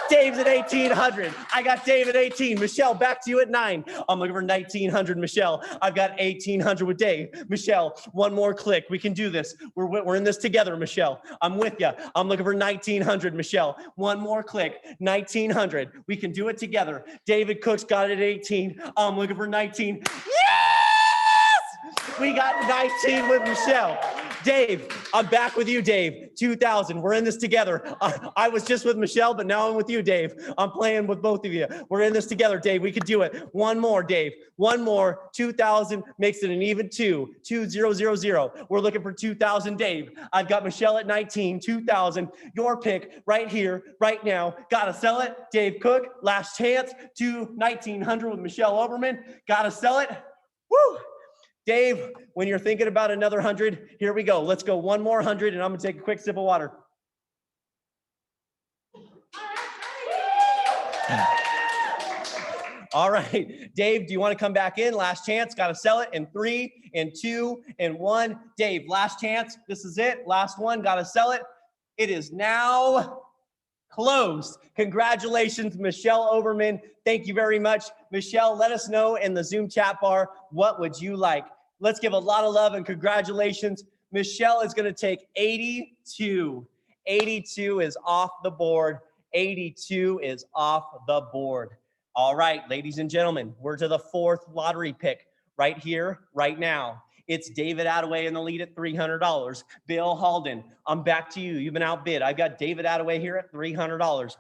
Dave's at 1,800. I got Dave at 18. Michelle, back to you at 9. I'm looking for 1,900, Michelle. I've got 1,800 with Dave. Michelle, one more click. We can do this. We're in this together, Michelle. I'm with you. I'm looking for 1,900, Michelle. One more click. 1,900. We can do it together. David Cook's got it at 18. I'm looking for 19. Yes! We got 19 with Michelle. Dave, I'm back with you, Dave. 2,000. We're in this together. I was just with Michelle, but now I'm with you, Dave. I'm playing with both of you. We're in this together, Dave. We could do it. One more, Dave. One more. 2,000 makes it an even 2. 2,000. We're looking for 2,000, Dave. I've got Michelle at 19. 2,000. Your pick right here, right now. Gotta sell it. Dave Cook, last chance. 1,900 with Michelle Oberman. Gotta sell it. Woo! Dave, when you're thinking about another 100, here we go. Let's go one more 100, and I'm gonna take a quick sip of water. All right, Dave, do you want to come back in? Last chance, got to sell it in 3, in 2, in 1. Dave, last chance. This is it. Last one, got to sell it. It is now closed. Congratulations, Michelle Oberman. Thank you very much. Michelle, let us know in the Zoom chat bar, what would you like? Let's give a lot of love and congratulations. Michelle is going to take 82. 82 is off the board. 82 is off the board. All right, ladies and gentlemen, we're to the fourth lottery pick right here, right now. It's David Attaway in the lead at $300. Bill Halden, I'm back to you. You've been outbid. I've got David Attaway here at $300.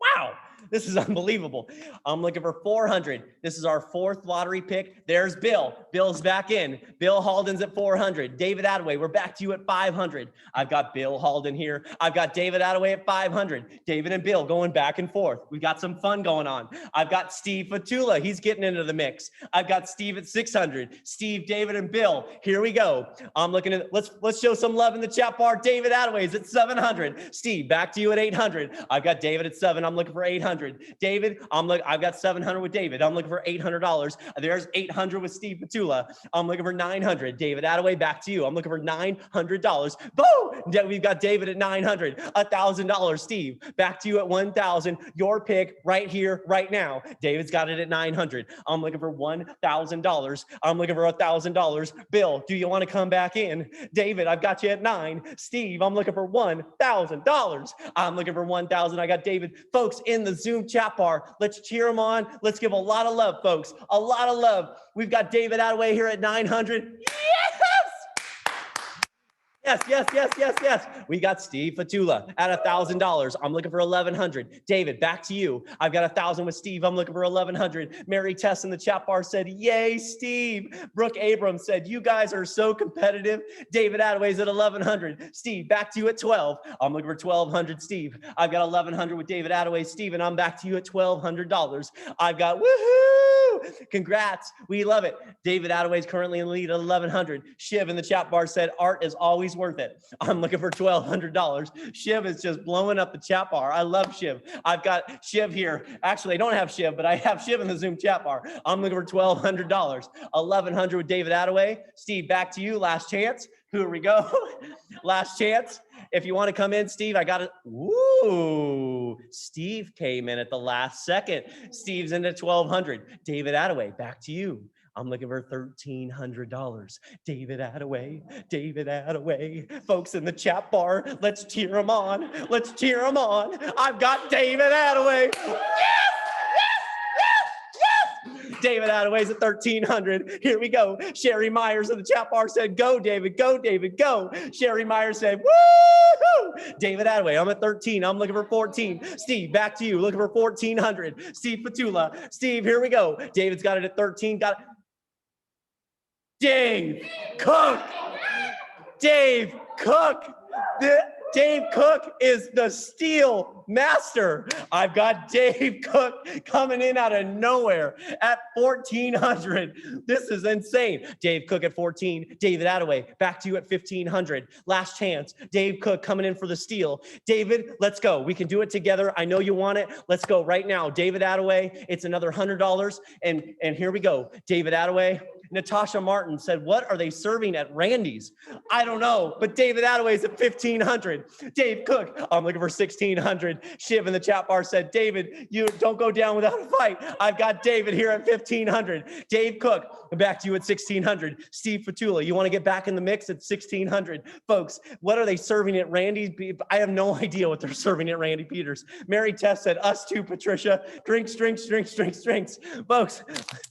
Wow, this is unbelievable. I'm looking for 400. This is our fourth lottery pick. There's Bill. Bill's back in. Bill Halden's at 400. David Attaway, we're back to you at 500. I've got Bill Halden here. I've got David Attaway at 500. David and Bill going back and forth. We got some fun going on. I've got Steve Fatula. He's getting into the mix. I've got Steve at 600. Steve, David, and Bill. Here we go. I'm looking at, let's show some love in the chat bar. David Attaway's at 700. Steve, back to you at 800. I've got David at 7. I'm looking for 800. David, I've got 700 with David. I'm looking for $800. There's 800 with Steve Fatula. I'm looking for 900. David Attaway, back to you. I'm looking for $900. Boom! We've got David at 900. $1,000. Steve, back to you at 1,000. Your pick right here, right now. David's got it at 900. I'm looking for $1,000. I'm looking for $1,000. Bill, do you want to come back in? David, I've got you at 9. Steve, I'm looking for $1,000. I'm looking for 1,000. I got David. Folks, in the Zoom chat bar, let's cheer him on. Let's give a lot of love, folks. A lot of love. We've got David Attaway here at 900. Yes. We got Steve Fatula at $1,000. I'm looking for 1,100. David, back to you. I've got 1,000 with Steve. I'm looking for 1,100. Mary Tess in the chat bar said, yay, Steve. Brooke Abrams said, you guys are so competitive. David Attaway's at 1,100. Steve, back to you at 12. I'm looking for 1,200. Steve, I've got 1,100 with David Attaway. Steve, and I'm back to you at $1,200. I've got, woohoo! Congrats. We love it. David Attaway's currently in the lead at 1,100. Shiv in the chat bar said, art is always worth it. I'm looking for $1,200. Shiv is just blowing up the chat bar. I love Shiv. I've got Shiv here. Actually, I don't have Shiv, but I have Shiv in the Zoom chat bar. I'm looking for $1,200. 1,100 with David Attaway. Steve, back to you. Last chance. Here we go. Last chance. If you want to come in, Steve, I got it. Ooh, Steve came in at the last second. Steve's in at 1,200. David Attaway, back to you. I'm looking for $1,300. David Attaway. Folks in the chat bar, let's cheer him on. Let's cheer him on. I've got David Attaway. David Attaway's at 1,300. Here we go. Sherry Myers in the chat bar said, go, David, go, David, go. Sherry Myers said, woo! David Attaway, I'm at 13. I'm looking for 14. Steve, back to you. Looking for 1,400. Steve Fatula. Steve, here we go. David's got it at 13. Got it. Dave Cook. Dave Cook. Dave Cook is the steal master. I've got Dave Cook coming in out of nowhere at 1,400. This is insane. Dave Cook at 14. David Attaway, back to you at 1,500. Last chance. Dave Cook coming in for the steal. David, let's go. We can do it together. I know you want it. Let's go right now. David Attaway, it's another $100. And here we go. David Attaway. Natasha Martin said, what are they serving at Randy's? I don't know, but David Attaway's at 1,500. Dave Cook, I'm looking for 1,600. Shiv in the chat bar said, David, you don't go down without a fight. I've got David here at 1,500. Dave Cook, back to you at 1,600. Steve Fatula, you want to get back in the mix at 1,600. Folks, what are they serving at Randy's? I have no idea what they're serving at Randy Peters. Mary Tess said, us too, Patricia. Drinks. Folks,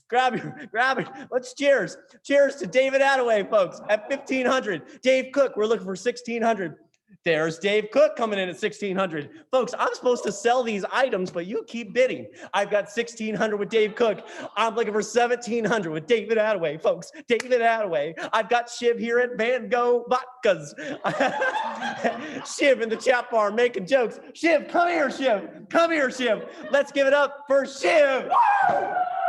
grab it. Let's cheers. Cheers to David Attaway, folks, at 1,500. Dave Cook, we're looking for 1,600. There's Dave Cook coming in at 1,600. Folks, I'm supposed to sell these items, but you keep bidding. I've got 1,600 with Dave Cook. I'm looking for 1,700 with David Attaway, folks. David Attaway. I've got Shiv here at Van Gogh Vodkas. Shiv in the chat bar making jokes. Shiv, come here, Shiv. Come here, Shiv. Let's give it up for Shiv.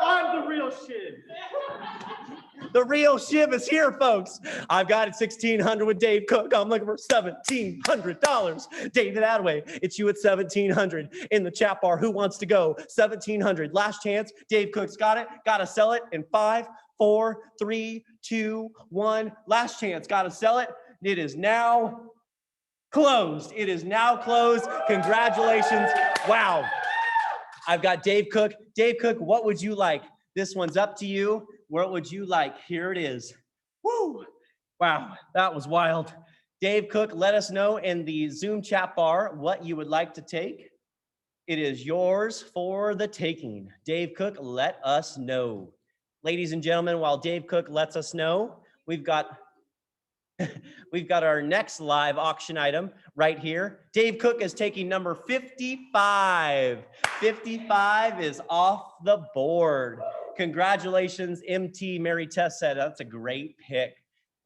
I'm the real Shiv. The real Shiv is here, folks. I've got it 1,600 with Dave Cook. I'm looking for $1,700. David Attaway, it's you at 1,700 in the chat bar. Who wants to go? 1,700. Last chance. Dave Cook's got it. Got to sell it in 5, 4, 3, 2, 1. Last chance. Got to sell it. It is now closed. It is now closed. Congratulations. Wow. I've got Dave Cook. Dave Cook, what would you like? This one's up to you. What would you like? Here it is. Woo! Wow, that was wild. Dave Cook, let us know in the Zoom chat bar what you would like to take. It is yours for the taking. Dave Cook, let us know. Ladies and gentlemen, while Dave Cook lets us know, we've got our next live auction item right here. Dave Cook is taking number 55. 55 is off the board. Congratulations, MT Mary Tess said that's a great pick.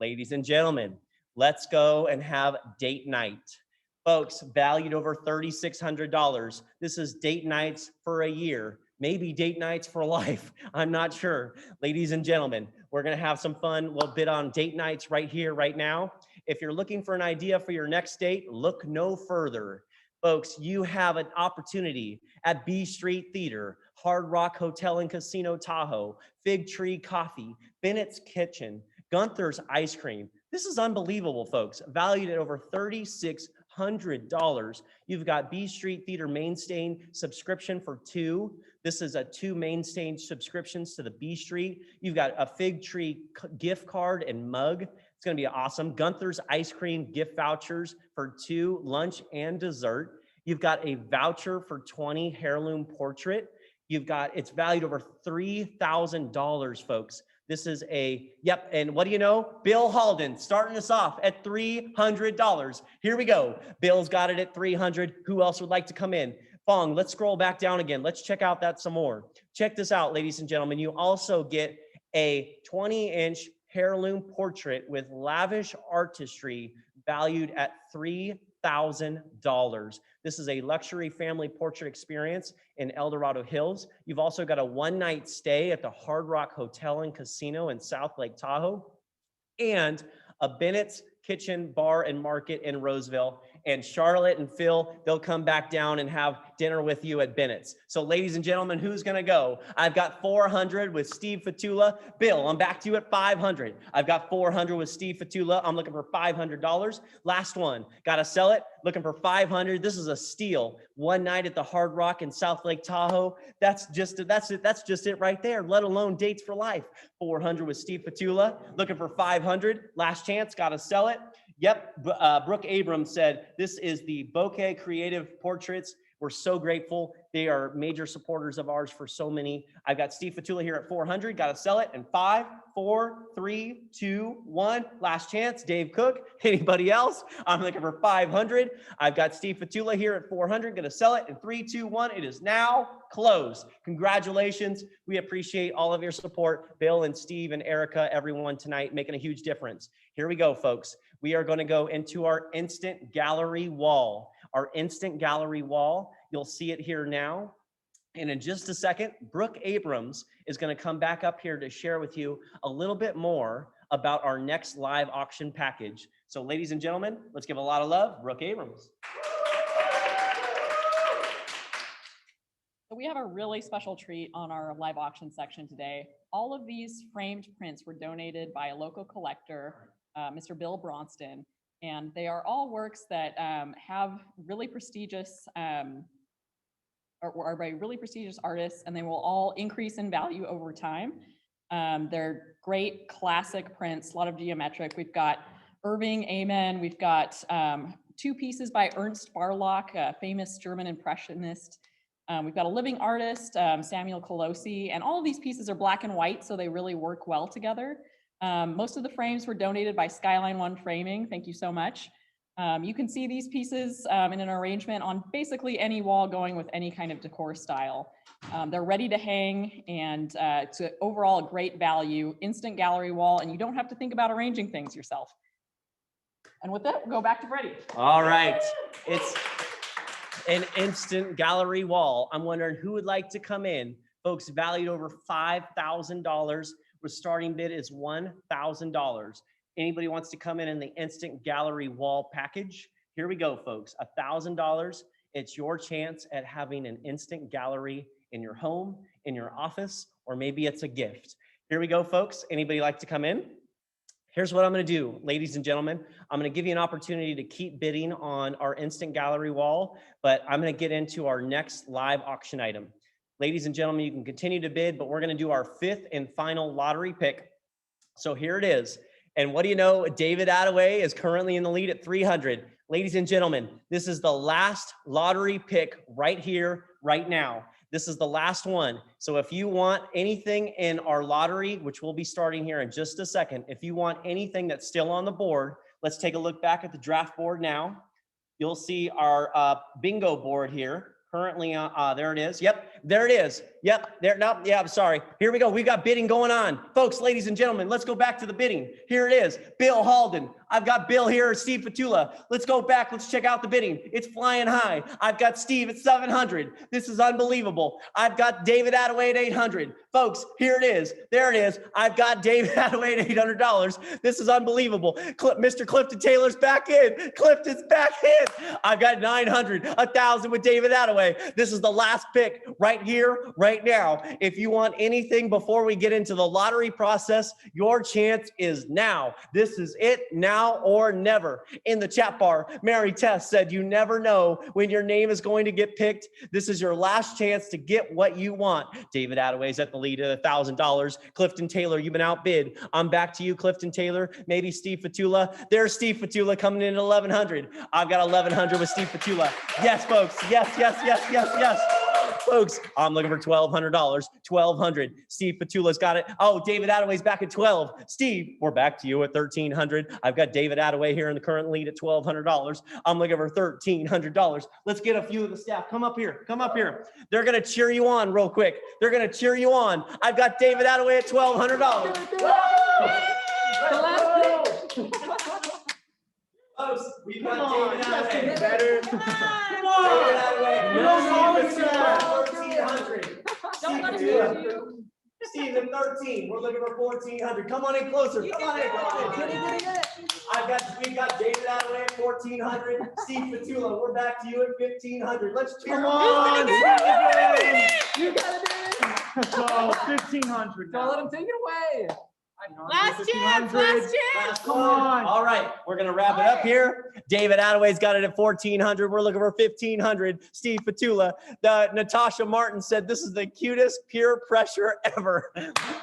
Ladies and gentlemen, let's go and have date night. Folks, valued over $3,600. This is date nights for a year, maybe date nights for life. I'm not sure. Ladies and gentlemen, we're gonna have some fun. We'll bid on date nights right here, right now. If you're looking for an idea for your next date, look no further. Folks, you have an opportunity at B Street Theater, Hard Rock Hotel and Casino Tahoe, Fig Tree Coffee, Bennett's Kitchen, Gunther's Ice Cream. This is unbelievable, folks. Valued at over $3,600. You've got B Street Theater main stage subscription for 2. This is a 2 main stage subscriptions to the B Street. You've got a Fig Tree gift card and mug. It's gonna be awesome. Gunther's Ice Cream gift vouchers for 2 lunch and dessert. You've got a voucher for 20 heirloom portrait. You've got, it's valued over $3,000, folks. This is a, yep, and what do you know? Bill Halden starting us off at $300. Here we go. Bill's got it at $300. Who else would like to come in? Fong, let's scroll back down again. Let's check out that some more. Check this out, ladies and gentlemen. You also get a 20-inch heirloom portrait with lavish artistry valued at $3,000. This is a luxury family portrait experience in El Dorado Hills. You've also got a one-night stay at the Hard Rock Hotel and Casino in South Lake Tahoe, and a Bennett's Kitchen Bar and Market in Roseville. And Charlotte and Phil, they'll come back down and have dinner with you at Bennett's. So ladies and gentlemen, who's gonna go? I've got 400 with Steve Fatula. Bill, I'm back to you at 500. I've got 400 with Steve Fatula. I'm looking for $500. Last one, gotta sell it, looking for 500. This is a steal. One night at the Hard Rock in South Lake Tahoe. That's just it right there, let alone dates for life. 400 with Steve Fatula, looking for 500. Last chance, gotta sell it. Yep, Brooke Abrams said, this is the Bouquet Creative Portraits. We're so grateful. They are major supporters of ours for so many. I've got Steve Fatula here at 400, gotta sell it in 5, 4, 3, 2, 1. Last chance, Dave Cook. Anybody else? I'm looking for 500. I've got Steve Fatula here at 400, gonna sell it in 3, 2, 1. It is now closed. Congratulations. We appreciate all of your support. Bill and Steve and Erica, everyone tonight making a huge difference. Here we go, folks. We are gonna go into our instant gallery wall. Our instant gallery wall, you'll see it here now. And in just a second, Brooke Abrams is going to come back up here to share with you a little bit more about our next live auction package. So ladies and gentlemen, let's give a lot of love, Brooke Abrams. So we have a really special treat on our live auction section today. All of these framed prints were donated by a local collector, Mr. Bill Bronston. And they are all works that have really prestigious, or by really prestigious artists, and they will all increase in value over time. They're great classic prints, a lot of geometric. We've got Irving Amen. We've got 2 pieces by Ernst Barlach, a famous German impressionist. We've got a living artist, Samuel Colosi, and all of these pieces are black and white, so they really work well together. Most of the frames were donated by Skyline One Framing. Thank you so much. You can see these pieces in an arrangement on basically any wall going with any kind of decor style. They're ready to hang, and it's overall a great value, instant gallery wall, and you don't have to think about arranging things yourself. And with that, we'll go back to Freddie. All right, it's an instant gallery wall. I'm wondering who would like to come in. Folks, valued over $5,000. With starting bid is $1,000. Anybody wants to come in the instant gallery wall package? Here we go, folks. $1,000. It's your chance at having an instant gallery in your home, in your office, or maybe it's a gift. Here we go, folks. Anybody like to come in? Here's what I'm going to do, ladies and gentlemen. I'm going to give you an opportunity to keep bidding on our instant gallery wall, but I'm going to get into our next live auction item. Ladies and gentlemen, you can continue to bid, but we're going to do our 5th and final lottery pick. So here it is. And what do you know? David Attaway is currently in the lead at 300. Ladies and gentlemen, this is the last lottery pick right here, right now. This is the last one. So if you want anything in our lottery, which we'll be starting here in just a second, if you want anything that's still on the board, let's take a look back at the draft board now. You'll see our bingo board here. Currently, there it is. Yep, there it is. Yep, there. No, yeah, I'm sorry. Here we go. We've got bidding going on. Folks, ladies and gentlemen, let's go back to the bidding. Here it is. Bill Halden. I've got Bill here, Steve Fatula. Let's go back. Let's check out the bidding. It's flying high. I've got Steve at 700. This is unbelievable. I've got David Attaway at 800. Folks, here it is. There it is. I've got David Attaway at $800. This is unbelievable. Mr. Clifton Taylor's back in. Clifton's back in. I've got 900, 1,000 with David Attaway. This is the last pick right here, right now. If you want anything before we get into the lottery process, your chance is now. This is it, now or never. In the chat bar, Mary Tess said, you never know when your name is going to get picked. This is your last chance to get what you want. David Attaway's at the lead at $1,000. Clifton Taylor, you've been outbid. I'm back to you, Clifton Taylor. Maybe Steve Fatula. There's Steve Fatula coming in at 1,100. I've got 1,100 with Steve Fatula. Yes, folks. Yes, yes, yes, yes, yes. Folks, I'm looking for $1,200. 1,200. Steve Fatula's got it. Oh, David Attaway's back at 12. Steve, we're back to you at 1,300. I've got David Attaway here in the current lead at $1,200. I'm looking for $1,300. Let's get a few of the staff. Come up here. Come up here. They're going to cheer you on real quick. They're going to cheer you on. I've got David Attaway at $1,200. Folks, we've got David Attaway. Better. Come on. David Attaway. You don't know what's $1,400. Don't let us beat you. Steve at 13. We're looking for 1,400. Come on in closer. Come on in. Come on in. We've got David Attaway at 1,400. Steve Fatula, we're back to you at 1,500. Let's cheer. Come on. You got it. Let's go. 1,500. Don't let him take it away. Last chance, last chance. Come on. All right, we're gonna wrap it up here. David Attaway's got it at 1,400. We're looking for 1,500. Steve Fatula. Natasha Martin said this is the cutest peer pressure ever.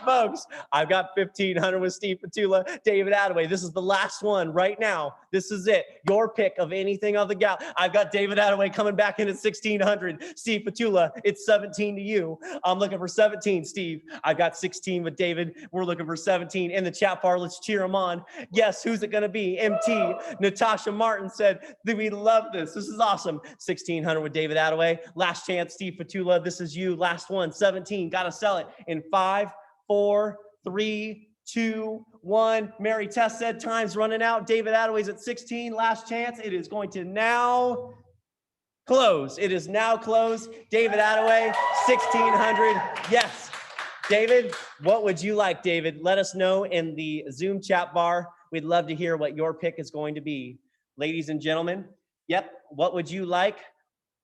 Folks, I've got 1,500 with Steve Fatula. David Attaway, this is the last one right now. This is it. Your pick of anything of the gal. I've got David Attaway coming back in at 1,600. Steve Fatula, it's 17 to you. I'm looking for 17, Steve. I've got 16 with David. We're looking for 17 in the chat bar. Let's cheer him on. Yes, who's it going to be? MT. Natasha Martin said, we love this. This is awesome. 1,600 with David Attaway. Last chance, Steve Fatula. This is you. Last one, 17. Got to sell it in 5, 4, 3, 2, 1. Mary Tess said time's running out. David Attaway's at 16. Last chance. It is going to now close. It is now closed. David Attaway, 1,600. Yes. David, what would you like, David? Let us know in the Zoom chat bar. We'd love to hear what your pick is going to be. Ladies and gentlemen, yep, what would you like?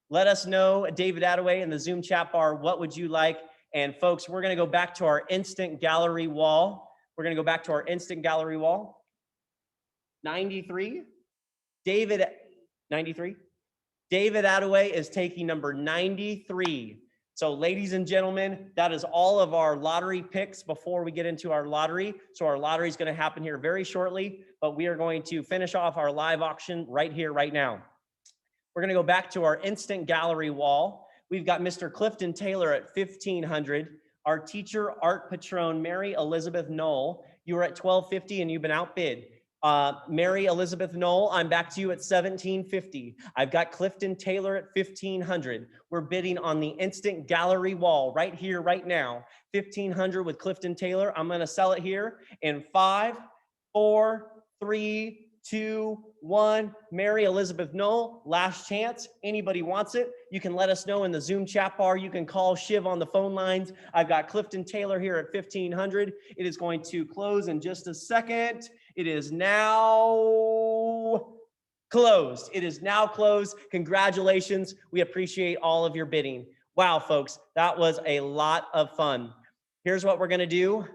Let us know, David Attaway, in the Zoom chat bar, what would you like? And folks, we're gonna go back to our instant gallery wall. We're gonna go back to our instant gallery wall. 93, David, 93. David Attaway is taking number 93. So ladies and gentlemen, that is all of our lottery picks before we get into our lottery. So our lottery is going to happen here very shortly, but we are going to finish off our live auction right here, right now. We're going to go back to our instant gallery wall. We've got Mr. Clifton Taylor at 1,500. Our teacher art patron, Mary Elizabeth Knoll, you were at 1,250 and you've been outbid. Mary Elizabeth Knoll, I'm back to you at 1,750. I've got Clifton Taylor at 1,500. We're bidding on the instant gallery wall right here, right now. 1,500 with Clifton Taylor. I'm gonna sell it here in 5, 4, 3, 2, 1. Mary Elizabeth Knoll, last chance. Anybody wants it, you can let us know in the Zoom chat bar. You can call Shiv on the phone lines. I've got Clifton Taylor here at 1,500. It is going to close in just a second. It is now closed. It is now closed. Congratulations. We appreciate all of your bidding. Wow, folks, that was a lot of fun. Here's what we're gonna do.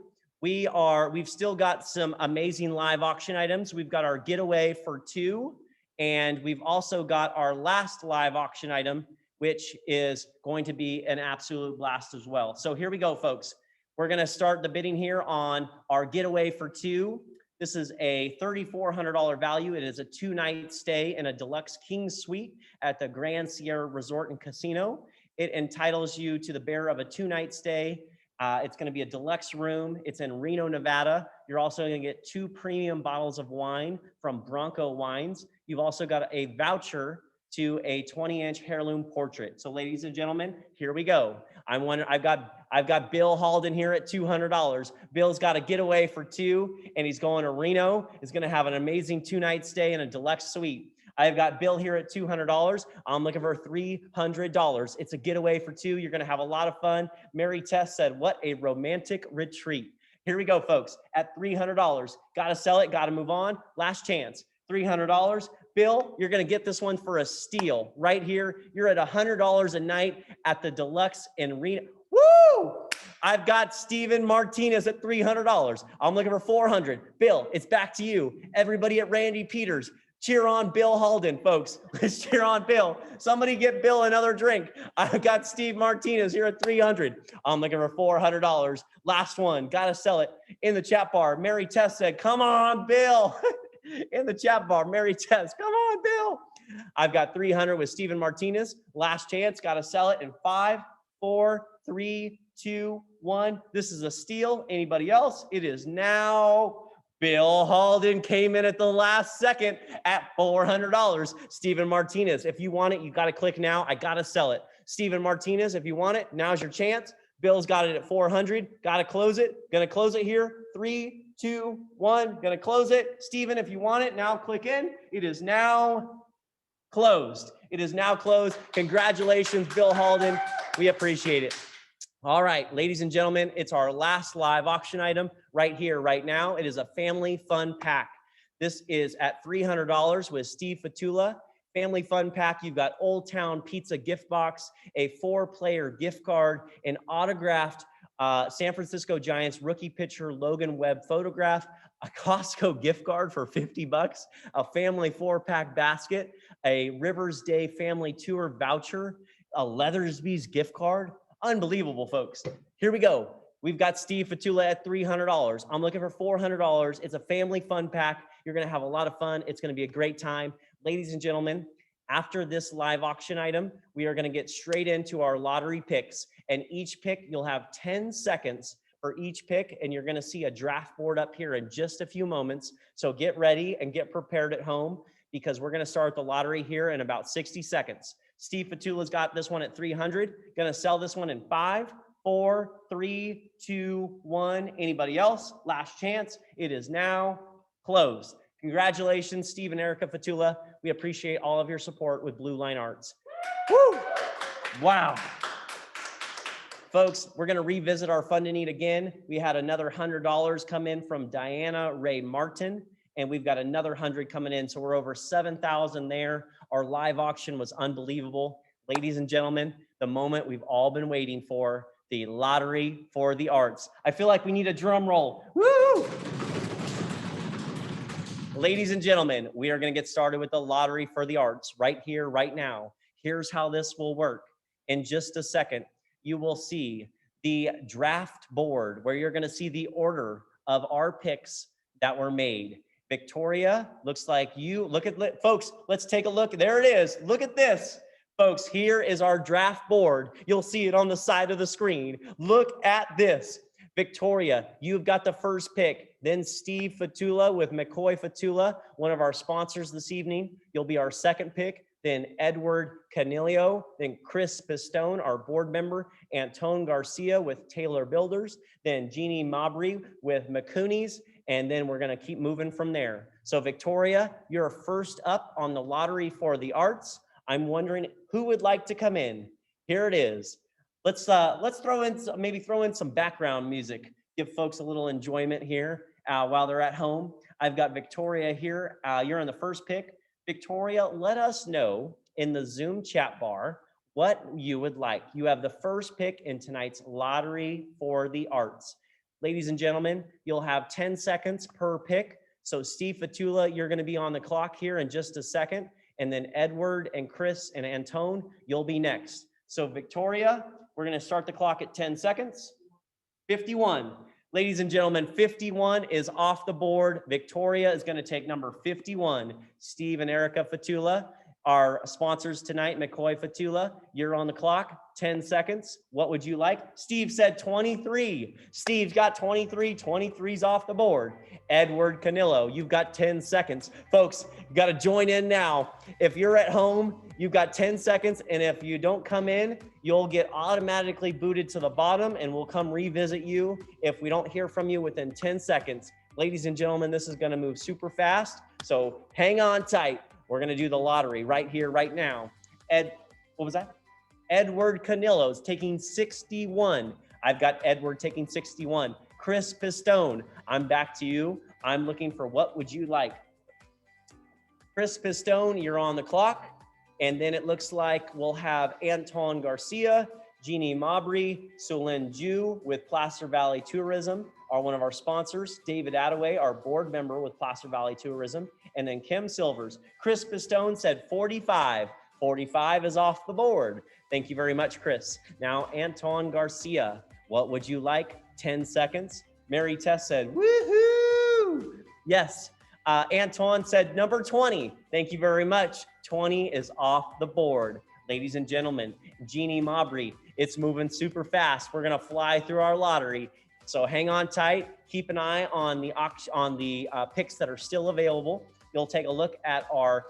We've still got some amazing live auction items. We've got our getaway for 2, and we've also got our last live auction item, which is going to be an absolute blast as well. So here we go, folks. We're gonna start the bidding here on our getaway for 2. This is a $3,400 value. It is a 2-night stay in a deluxe king suite at the Grand Sierra Resort and Casino. It entitles you to the bearer of a 2-night stay. It's going to be a deluxe room. It's in Reno, Nevada. You're also going to get 2 premium bottles of wine from Bronco Wines. You've also got a voucher to a 20-inch heirloom portrait. So ladies and gentlemen, here we go. I've got Bill Halden here at $200. Bill's got a getaway for 2, and he's going to Reno. He's going to have an amazing 2-night stay in a deluxe suite. I've got Bill here at $200. I'm looking for $300. It's a getaway for 2. You're going to have a lot of fun. Mary Tess said, what a romantic retreat. Here we go, folks, at $300. Got to sell it, got to move on. Last chance, $300. Bill, you're going to get this one for a steal right here. You're at $100 a night at the Deluxe in Reno. Woo! I've got Steven Martinez at $300. I'm looking for $400. Bill, it's back to you. Everybody at Randy Peters, cheer on Bill Halden, folks. Let's cheer on Bill. Somebody get Bill another drink. I've got Steve Martinez here at $300. I'm looking for $400. Last one, got to sell it. In the chat bar, Mary Tess said, come on, Bill. In the chat bar, Mary Tess, come on, Bill. I've got 300 with Steven Martinez. Last chance, got to sell it in 5, 4, 3, 2, 1. This is a steal. Anybody else? It is now. Bill Halden came in at the last second at $400. Steven Martinez, if you want it, you got to click now. I got to sell it. Steven Martinez, if you want it, now's your chance. Bill's got it at 400. Got to close it. Going to close it here. 3, 2, 1. Going to close it. Steven, if you want it, now click in. It is now closed. It is now closed. Congratulations, Bill Halden. We appreciate it. All right, ladies and gentlemen, it's our last live auction item right here, right now. It is a family fun pack. This is at $300 with Steve Fatula. Family fun pack. You've got Old Town Pizza gift box, a 4-player gift card, an autographed San Francisco Giants rookie pitcher Logan Webb photograph, a Costco gift card for $50, a family 4-pack basket, a Rivers Day family tour voucher, a Leathersby's gift card. Unbelievable, folks. Here we go. We've got Steve Fatula at $300. I'm looking for $400. It's a family fun pack. You're going to have a lot of fun. It's going to be a great time. Ladies and gentlemen, after this live auction item, we are going to get straight into our lottery picks. And each pick, you'll have 10 seconds for each pick. And you're going to see a draft board up here in just a few moments. So get ready and get prepared at home, because we're going to start the lottery here in about 60 seconds. Steve Fatula's got this one at $300. Going to sell this one in 5, 4, 3, 2, 1. Anybody else? Last chance. It is now closed. Congratulations, Steve and Erica Fatula. We appreciate all of your support with Blue Line Arts. Woo! Wow. Folks, we're going to revisit our Fund to Need again. We had another $100 come in from Diana Ray Martin, and we've got another 100 coming in. So we're over 7,000 there. Our live auction was unbelievable. Ladies and gentlemen, the moment we've all been waiting for, the lottery for the arts. I feel like we need a drum roll. Woo! Ladies and gentlemen, we are going to get started with the lottery for the arts right here, right now. Here's how this will work. In just a second, you will see the draft board where you're going to see the order of our picks that were made. Victoria, looks like you, look at, folks, let's take a look. There it is. Look at this. Folks, here is our draft board. You'll see it on the side of the screen. Look at this. Victoria, you've got the first pick. Then Steve Fatula with McCoy Fatula, one of our sponsors this evening. You'll be our second pick. Then Edward Canilio, then Chris Pistone, our board member, Antone Garcia with Taylor Builders, then Jeannie Mabry with McCooney's, and then we're going to keep moving from there. So Victoria, you're first up on the lottery for the arts. I'm wondering who would like to come in. Here it is. Let's throw in some background music, give folks a little enjoyment here while they're at home. I've got Victoria here. You're on the first pick. Victoria, let us know in the Zoom chat bar what you would like. You have the first pick in tonight's lottery for the arts. Ladies and gentlemen, you'll have 10 seconds per pick. So Steve Fatula, you're going to be on the clock here in just a second. And then Edward and Chris and Antone, you'll be next. So Victoria, we're going to start the clock at 10 seconds. 51. Ladies and gentlemen, 51 is off the board. Victoria is going to take number 51. Steve and Erica Fatula, Our sponsors tonight, McCoy Fatula, you're on the clock, 10 seconds. What would you like? Steve said 23. Steve's got 23, 23's off the board. Edward Canillo, you've got 10 seconds. Folks, you got to join in now. If you're at home, you've got 10 seconds, and if you don't come in, you'll get automatically booted to the bottom, and we'll come revisit you if we don't hear from you within 10 seconds. Ladies and gentlemen, this is going to move super fast, so hang on tight. We're going to do the lottery right here, right now. What was that? Edward Canillo's taking 61. I've got Edward taking 61. Chris Pistone, I'm back to you. I'm looking for what would you like? Chris Pistone, you're on the clock. And then it looks like we'll have Anton Garcia, Jeannie Mabry, Sulin Ju with Placer Valley Tourism are one of our sponsors. David Attaway, our board member with Placer Valley Tourism. And then Kim Silvers. Chris Pistone said 45. 45 is off the board. Thank you very much, Chris. Now, Anton Garcia, what would you like? 10 seconds. Mary Tess said, woohoo! Yes. Anton said number 20. Thank you very much. 20 is off the board. Ladies and gentlemen, Jeannie Mabry, it's moving super fast. We're gonna fly through our lottery. So hang on tight. Keep an eye on the picks that are still available. You'll take a look at our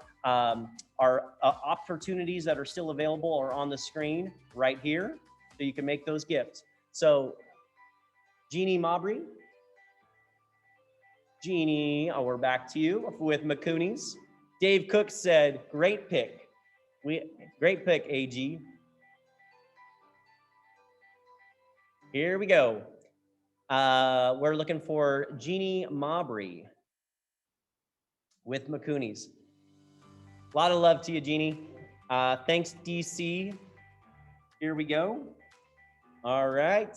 opportunities that are still available or on the screen right here, so you can make those gifts. So Jeannie Mabry. Jeannie, we're back to you with McCoonies. Dave Cook said, great pick. Great pick, AG. Here we go. We're looking for Jeannie Mabry with McCoonies. A lot of love to you, Jeannie. Thanks, DC. Here we go. All right.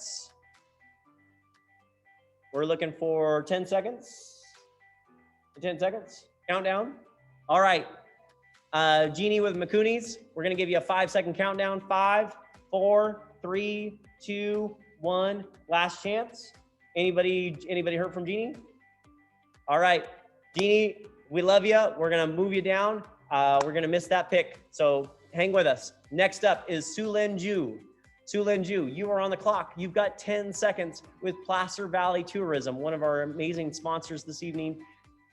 We're looking for 10 seconds. 10 seconds. Countdown. All right. Jeannie with McCoonies, we're going to give you a 5-second countdown. 5, 4, 3, 2, 1. Last chance. Anybody heard from Jeannie? All right. Jeannie, we love you. We're going to move you down. We're going to miss that pick. So hang with us. Next up is Sulin Ju. Sulin Ju, you are on the clock. You've got 10 seconds with Placer Valley Tourism, one of our amazing sponsors this evening.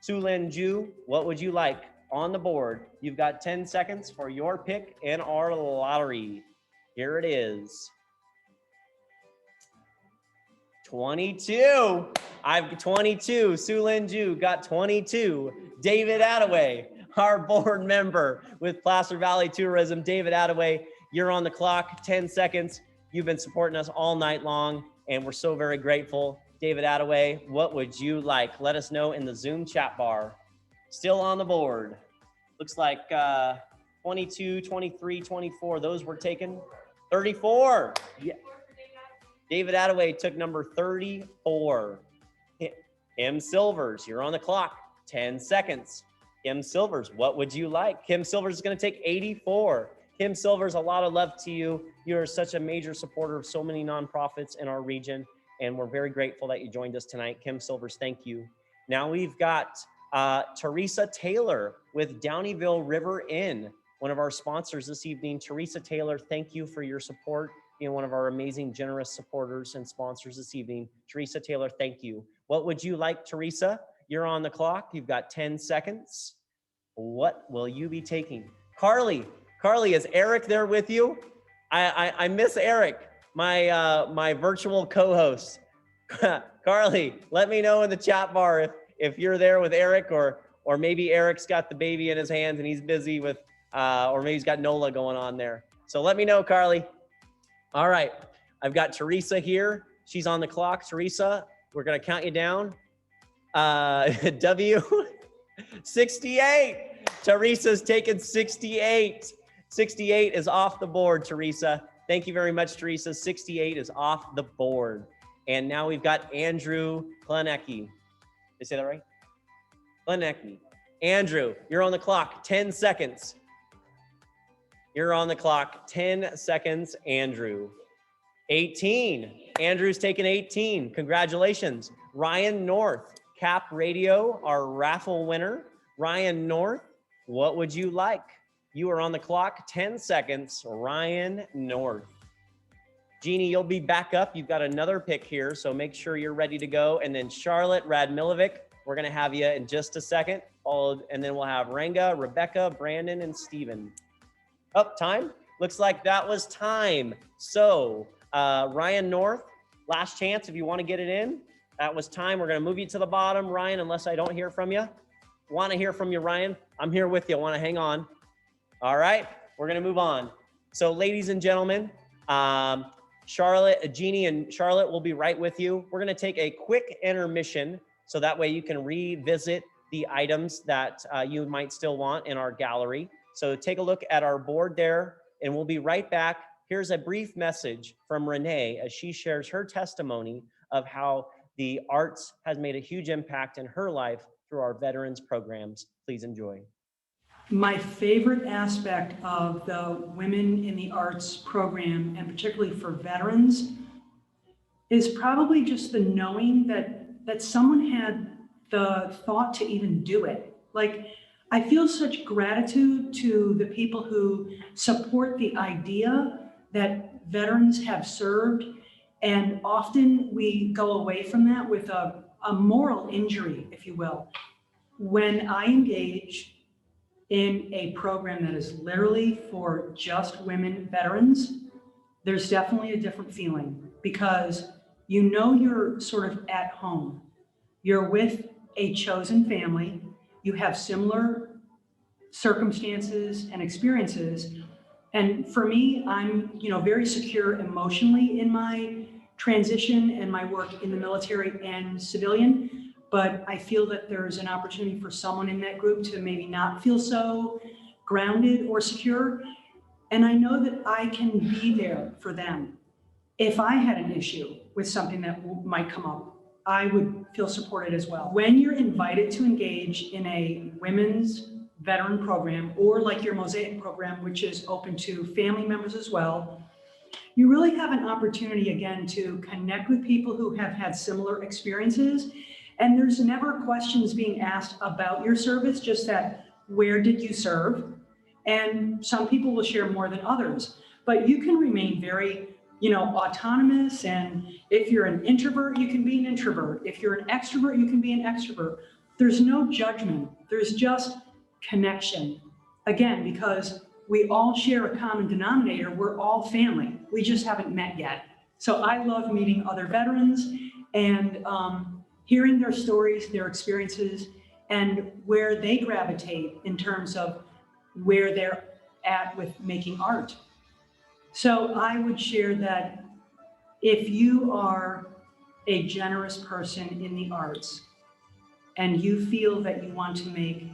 Sulin Ju, what would you like on the board? You've got 10 seconds for your pick in our lottery. Here it is. 22. I've 22. Sulin Ju got 22. David Attaway, our board member with Placer Valley Tourism. David Attaway, you're on the clock. 10 seconds. You've been supporting us all night long, and we're so very grateful. David Attaway, what would you like? Let us know in the Zoom chat bar. Still on the board. Looks like 22, 23, 24. Those were taken. 34. Yeah. David Attaway took number 34. Kim Silvers, you're on the clock. 10 seconds. Kim Silvers, what would you like? Kim Silvers is going to take 84. Kim Silvers, a lot of love to you. You are such a major supporter of so many nonprofits in our region, and we're very grateful that you joined us tonight. Kim Silvers, thank you. Now we've got Teresa Taylor with Downeyville River Inn, one of our sponsors this evening. Teresa Taylor, thank you for your support. Being one of our amazing, generous supporters and sponsors this evening. Teresa Taylor, thank you. What would you like, Teresa? You're on the clock. You've got 10 seconds. What will you be taking? Carly, is Eric there with you? I miss Eric, my virtual co-host. Carly, let me know in the chat bar if you're there with Eric, or maybe Eric's got the baby in his hands and he's busy with, or maybe he's got NOLA going on there. So let me know, Carly. All right, I've got Teresa here. She's on the clock. Teresa, we're gonna count you down. W, 68. Teresa's taken 68. 68 is off the board, Teresa. Thank you very much, Teresa. 68 is off the board. And now we've got Andrew Klenecki. Did I say that right? Klenecki. Andrew, you're on the clock. 10 seconds. You're on the clock. 10 seconds, Andrew. 18. Andrew's taken 18. Congratulations. Ryan North, Cap Radio, our raffle winner. Ryan North, what would you like? You are on the clock, 10 seconds, Ryan North. Jeannie, you'll be back up. You've got another pick here, so make sure you're ready to go. And then Charlotte Radmilovic, we're gonna have you in just a second, followed, and then we'll have Ranga, Rebecca, Brandon, and Steven. Oh, time? Looks like that was time. So Ryan North, last chance if you wanna get it in. That was time. We're gonna move you to the bottom, Ryan, unless I don't hear from you. Wanna hear from you, Ryan? I'm here with you, wanna hang on. All right, we're gonna move on. So ladies and gentlemen, Jeannie and Charlotte will be right with you. We're gonna take a quick intermission so that way you can revisit the items that you might still want in our gallery. So take a look at our board there and we'll be right back. Here's a brief message from Renee as she shares her testimony of how the arts has made a huge impact in her life through our veterans programs. Please enjoy. My favorite aspect of the Women in the Arts program, and particularly for veterans, is probably just the knowing that someone had the thought to even do it. Like, I feel such gratitude to the people who support the idea that veterans have served, and often we go away from that with a moral injury, if you will. When I engage in a program that is literally for just women veterans, there's definitely a different feeling because you know you're sort of at home. You're with a chosen family. You have similar circumstances and experiences. And for me, I'm very secure emotionally in my transition and my work in the military and civilian. But I feel that there's an opportunity for someone in that group to maybe not feel so grounded or secure. And I know that I can be there for them. If I had an issue with something that might come up, I would feel supported as well. When you're invited to engage in a women's veteran program, or like your Mosaic program, which is open to family members as well, you really have an opportunity again to connect with people who have had similar experiences. And there's never questions being asked about your service, just that, where did you serve? And some people will share more than others, but you can remain very, autonomous. And if you're an introvert, you can be an introvert. If you're an extrovert, you can be an extrovert. There's no judgment. There's just connection. Again, because we all share a common denominator. We're all family. We just haven't met yet. So I love meeting other veterans and, hearing their stories, their experiences, and where they gravitate in terms of where they're at with making art. So I would share that if you are a generous person in the arts and you feel that you want to make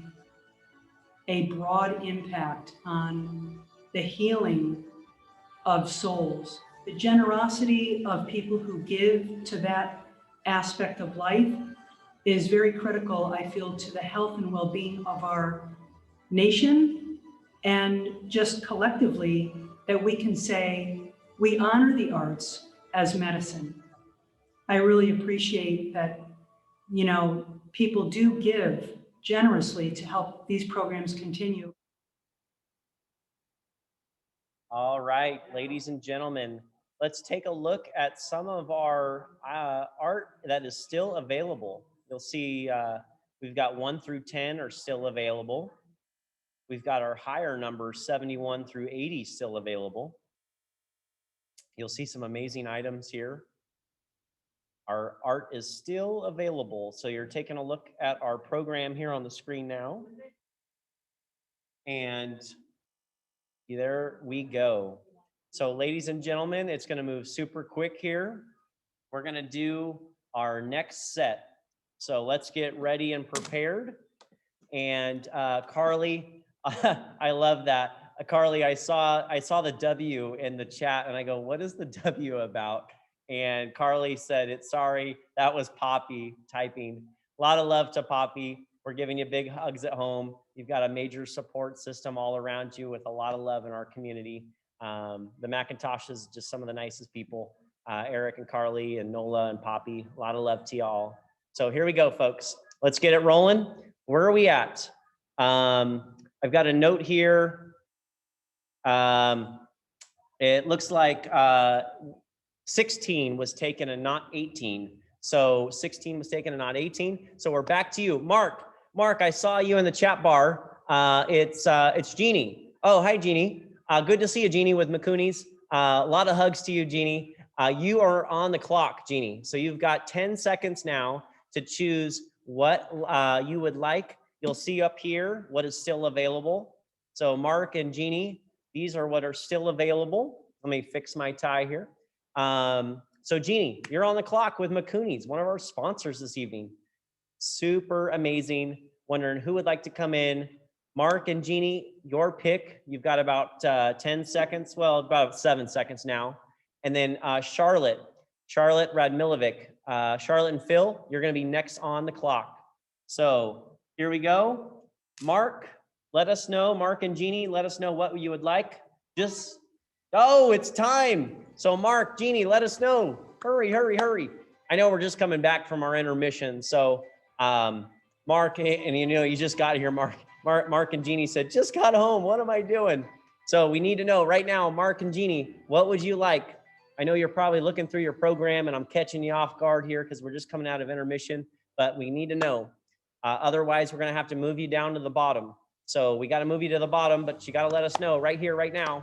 a broad impact on the healing of souls, the generosity of people who give to that aspect of life is very critical, I feel, to the health and well-being of our nation, and just collectively that we can say we honor the arts as medicine. I really appreciate that, people do give generously to help these programs continue. All right, ladies and gentlemen, let's take a look at some of our art that is still available. You'll see we've got 1 through 10 are still available. We've got our higher numbers, 71 through 80, still available. You'll see some amazing items here. Our art is still available. So you're taking a look at our program here on the screen now. And there we go. So ladies and gentlemen, it's going to move super quick here. We're going to do our next set. So let's get ready and prepared. And Carly, I love that. Carly, I saw the W in the chat and I go, what is the W about? And Carly said, sorry, that was Poppy typing. A lot of love to Poppy. We're giving you big hugs at home. You've got a major support system all around you with a lot of love in our community. The McIntoshes, just some of the nicest people. Eric and Carly and Nola and Poppy, a lot of love to y'all. So here we go, folks. Let's get it rolling. Where are we at? I've got a note here. It looks like 16 was taken and not 18. So 16 was taken and not 18. So we're back to you. Mark, I saw you in the chat bar. It's Jeannie. Oh, hi, Jeannie. Good to see you, Jeannie, with McCoonies. A lot of hugs to you, Jeannie. You are on the clock, Jeannie. So you've got 10 seconds now to choose what you would like. You'll see up here what is still available. So Mark and Jeannie, these are what are still available. Let me fix my tie here. So Jeannie, you're on the clock with McCoonies, one of our sponsors this evening. Super amazing. Wondering who would like to come in. Mark and Jeannie, your pick. You've got about 10 seconds. Well, about 7 seconds now. And then Charlotte Radmilovic. Charlotte and Phil, you're gonna be next on the clock. So here we go. Mark, let us know. Mark and Jeannie, let us know what you would like. Oh, it's time. So Mark, Jeannie, let us know. Hurry, hurry, hurry. I know we're just coming back from our intermission. So Mark, and you just got here, Mark and Jeannie said, just got home. What am I doing? So we need to know right now, Mark and Jeannie, what would you like? I know you're probably looking through your program and I'm catching you off guard here because we're just coming out of intermission, but we need to know. Otherwise, we're gonna have to move you down to the bottom. So we gotta move you to the bottom, but you gotta let us know right here, right now.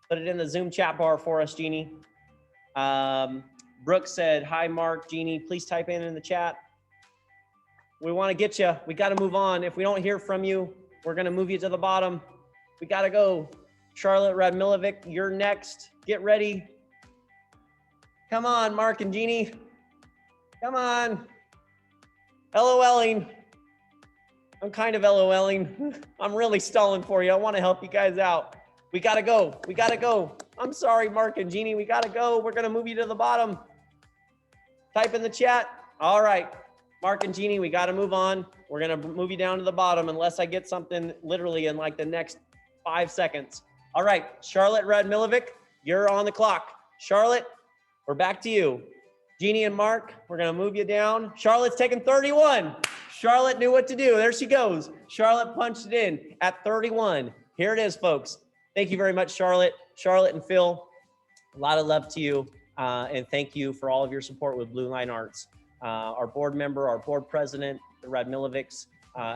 Put it in the Zoom chat bar for us, Jeannie. Brooke said, hi, Mark, Jeannie, please type in the chat. We wanna get you, we gotta move on. If we don't hear from you, we're gonna move you to the bottom. We gotta go. Charlotte Radmilovic, you're next. Get ready. Come on, Mark and Jeannie. Come on. LOLing. I'm kind of LOLing. I'm really stalling for you. I want to help you guys out. We gotta go. We gotta go. I'm sorry, Mark and Jeannie. We gotta go. We're gonna move you to the bottom. Type in the chat. All right. Mark and Jeannie, we gotta move on. We're gonna move you down to the bottom unless I get something literally in like the next 5 seconds. All right, Charlotte Radmilovic, you're on the clock. Charlotte, we're back to you. Jeannie and Mark, we're gonna move you down. Charlotte's taking 31. Charlotte knew what to do. There she goes. Charlotte punched it in at 31. Here it is, folks. Thank you very much, Charlotte. Charlotte and Phil, a lot of love to you. And thank you for all of your support with Blue Line Arts. Our board member, our board president, the Radmilovics,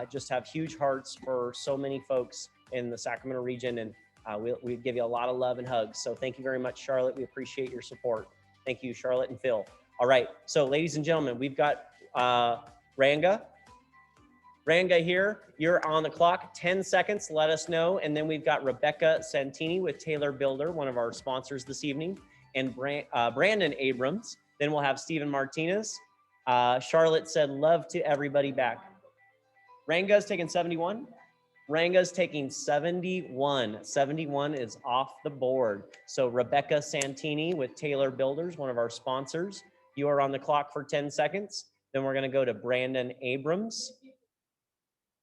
just have huge hearts for so many folks in the Sacramento region. And we give you a lot of love and hugs. So thank you very much, Charlotte. We appreciate your support. Thank you, Charlotte and Phil. All right, so ladies and gentlemen, we've got Ranga. Ranga here, you're on the clock, 10 seconds, let us know. And then we've got Rebecca Santini with Taylor Builder, one of our sponsors this evening, and Brandon Abrams. Then we'll have Stephen Martinez. Charlotte said, love to everybody back. Ranga's taking 71. Ranga's taking 71. 71 is off the board. So Rebecca Santini with Taylor Builders, one of our sponsors. You are on the clock for 10 seconds. Then we're gonna go to Brandon Abrams.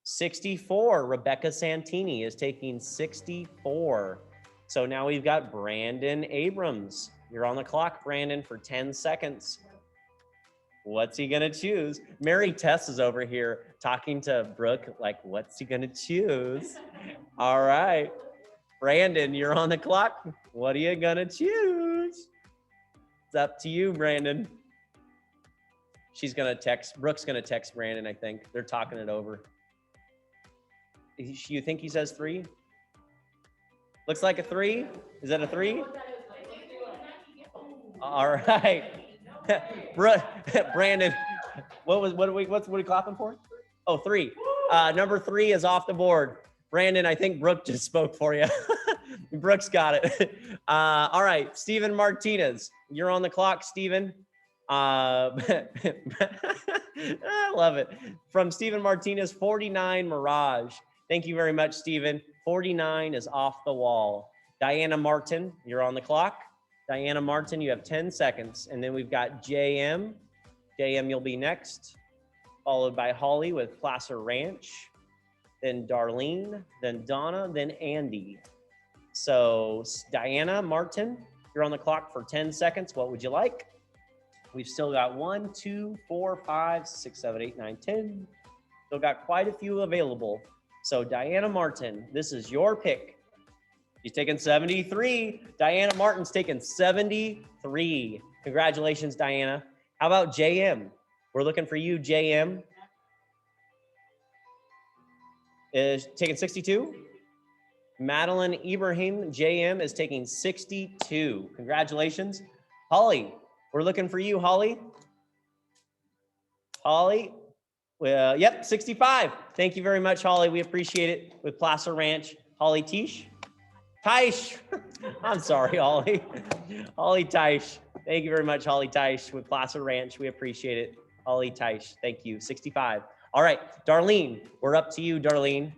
64, Rebecca Santini is taking 64. So now we've got Brandon Abrams. You're on the clock, Brandon, for 10 seconds. What's he gonna choose? Mary Tess is over here talking to Brooke, like, what's he gonna choose? All right, Brandon, you're on the clock. What are you gonna choose? It's up to you, Brandon. She's gonna text, Brooke's gonna text Brandon, I think. They're talking it over. You think he says 3? Looks like a 3. Is that a 3? All right. Brandon, what are we clapping for? Oh, 3. Number 3 is off the board. Brandon, I think Brooke just spoke for you. Brooke's got it. All right, Stephen Martinez, you're on the clock, Stephen. I love it. From Stephen Martinez, 49 Mirage. Thank you very much, Stephen. 49 is off the wall. Diana Martin, you're on the clock. Diana Martin, you have 10 seconds. And then we've got JM. JM, you'll be next. Followed by Holly with Placer Ranch. Then Darlene, then Donna, then Andy. So Diana Martin, you're on the clock for 10 seconds. What would you like? We've still got 1, 2, 4, 5, 6, 7, 8, 9, 10. Still got quite a few available. So Diana Martin, this is your pick. She's taking 73. Diana Martin's taking 73. Congratulations, Diana. How about JM? We're looking for you, JM. Is taking 62. Madeline Ibrahim, JM, is taking 62. Congratulations. Holly, we're looking for you, Holly. Holly, well, yep, 65. Thank you very much, Holly. We appreciate it with Placer Ranch. Holly Teish. Teish. I'm sorry, Holly. Holly Teish. Thank you very much, Holly Teish with Placer Ranch. We appreciate it. Holly Teish. Thank you. 65. All right, Darlene, we're up to you, Darlene.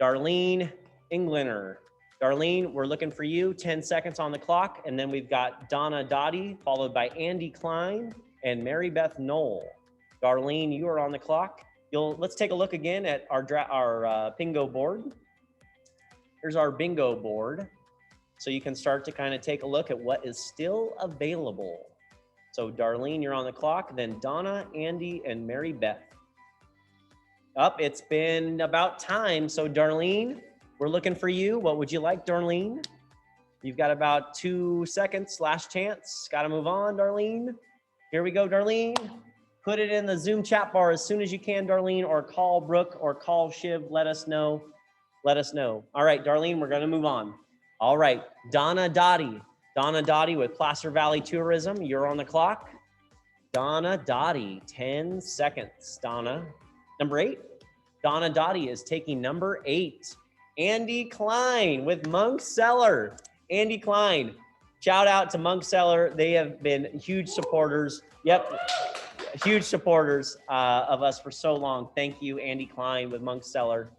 Darlene Englander. Darlene, we're looking for you. 10 seconds on the clock. And then we've got Donna Dottie, followed by Andy Klein and Mary Beth Knoll. Darlene, you are on the clock. Let's take a look again at our bingo board. Here's our bingo board. So you can start to kind of take a look at what is still available. So Darlene, you're on the clock. Then Donna, Andy, and Mary Beth. It's been about time. So Darlene, we're looking for you. What would you like, Darlene? You've got about 2 seconds, last chance. Got to move on, Darlene. Here we go, Darlene. Put it in the Zoom chat bar as soon as you can, Darlene, or call Brooke or call Shiv. Let us know. Let us know. All right, Darlene, we're going to move on. All right, Donna Dottie. Donna Dottie with Placer Valley Tourism. You're on the clock. Donna Dottie, 10 seconds. Donna. Number 8. Donna Dottie is taking number 8. Andy Klein with Monk Cellar. Andy Klein, shout out to Monk Cellar. They have been huge supporters. Yep, huge supporters of us for so long. Thank you, Andy Klein with Monk Cellar.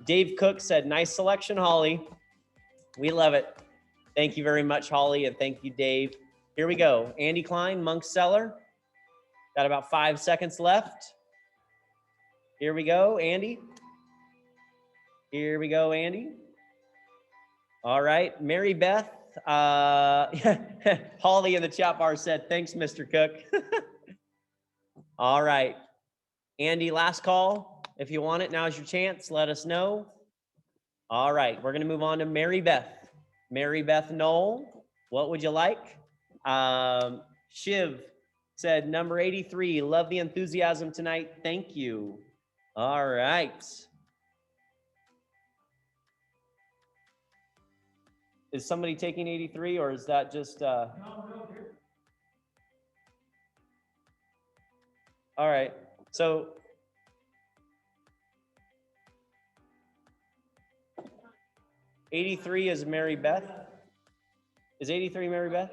Dave Cook said, nice selection, Holly. We love it. Thank you very much, Holly, and thank you, Dave. Here we go. Andy Klein, Monk Cellar. Got about 5 seconds left. Here we go, Andy. Here we go, Andy. All right, Mary Beth. Holly in the chat bar said, thanks, Mr. Cook. All right, Andy, last call. If you want it, now's your chance. Let us know. All right, we're gonna move on to Mary Beth. Mary Beth Knoll, what would you like? Shiv said, number 83, love the enthusiasm tonight. Thank you. All right. Is somebody taking 83 or is that just, No, here. All right, so. 83 is Mary Beth. Is 83 Mary Beth?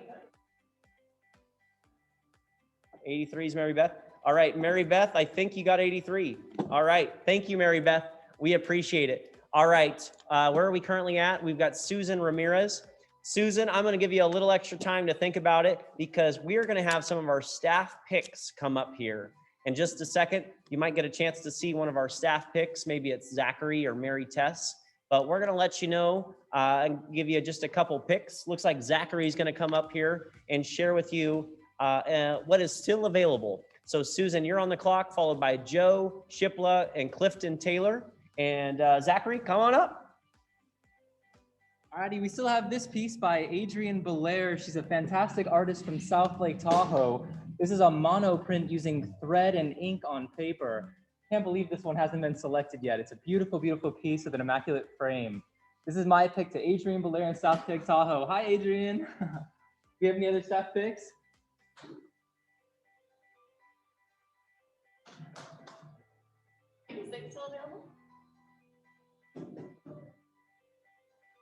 83 is Mary Beth. All right, Mary Beth, I think you got 83. All right, thank you, Mary Beth. We appreciate it. All right, where are we currently at? We've got Susan Ramirez. Susan, I'm gonna give you a little extra time to think about it because we're gonna have some of our staff picks come up here. In just a second, you might get a chance to see one of our staff picks. Maybe it's Zachary or Mary Tess, but we're gonna let you know and give you just a couple picks. Looks like Zachary's gonna come up here and share with you what is still available. So Susan, you're on the clock, followed by Joe Shipla and Clifton Taylor. And Zachary, come on up. Alrighty, we still have this piece by Adrienne Belair. She's a fantastic artist from South Lake Tahoe. This is a monoprint using thread and ink on paper. Can't believe this one hasn't been selected yet. It's a beautiful, beautiful piece with an immaculate frame. This is my pick to Adrienne Belair in South Lake Tahoe. Hi, Adrienne. Do you have any other staff picks?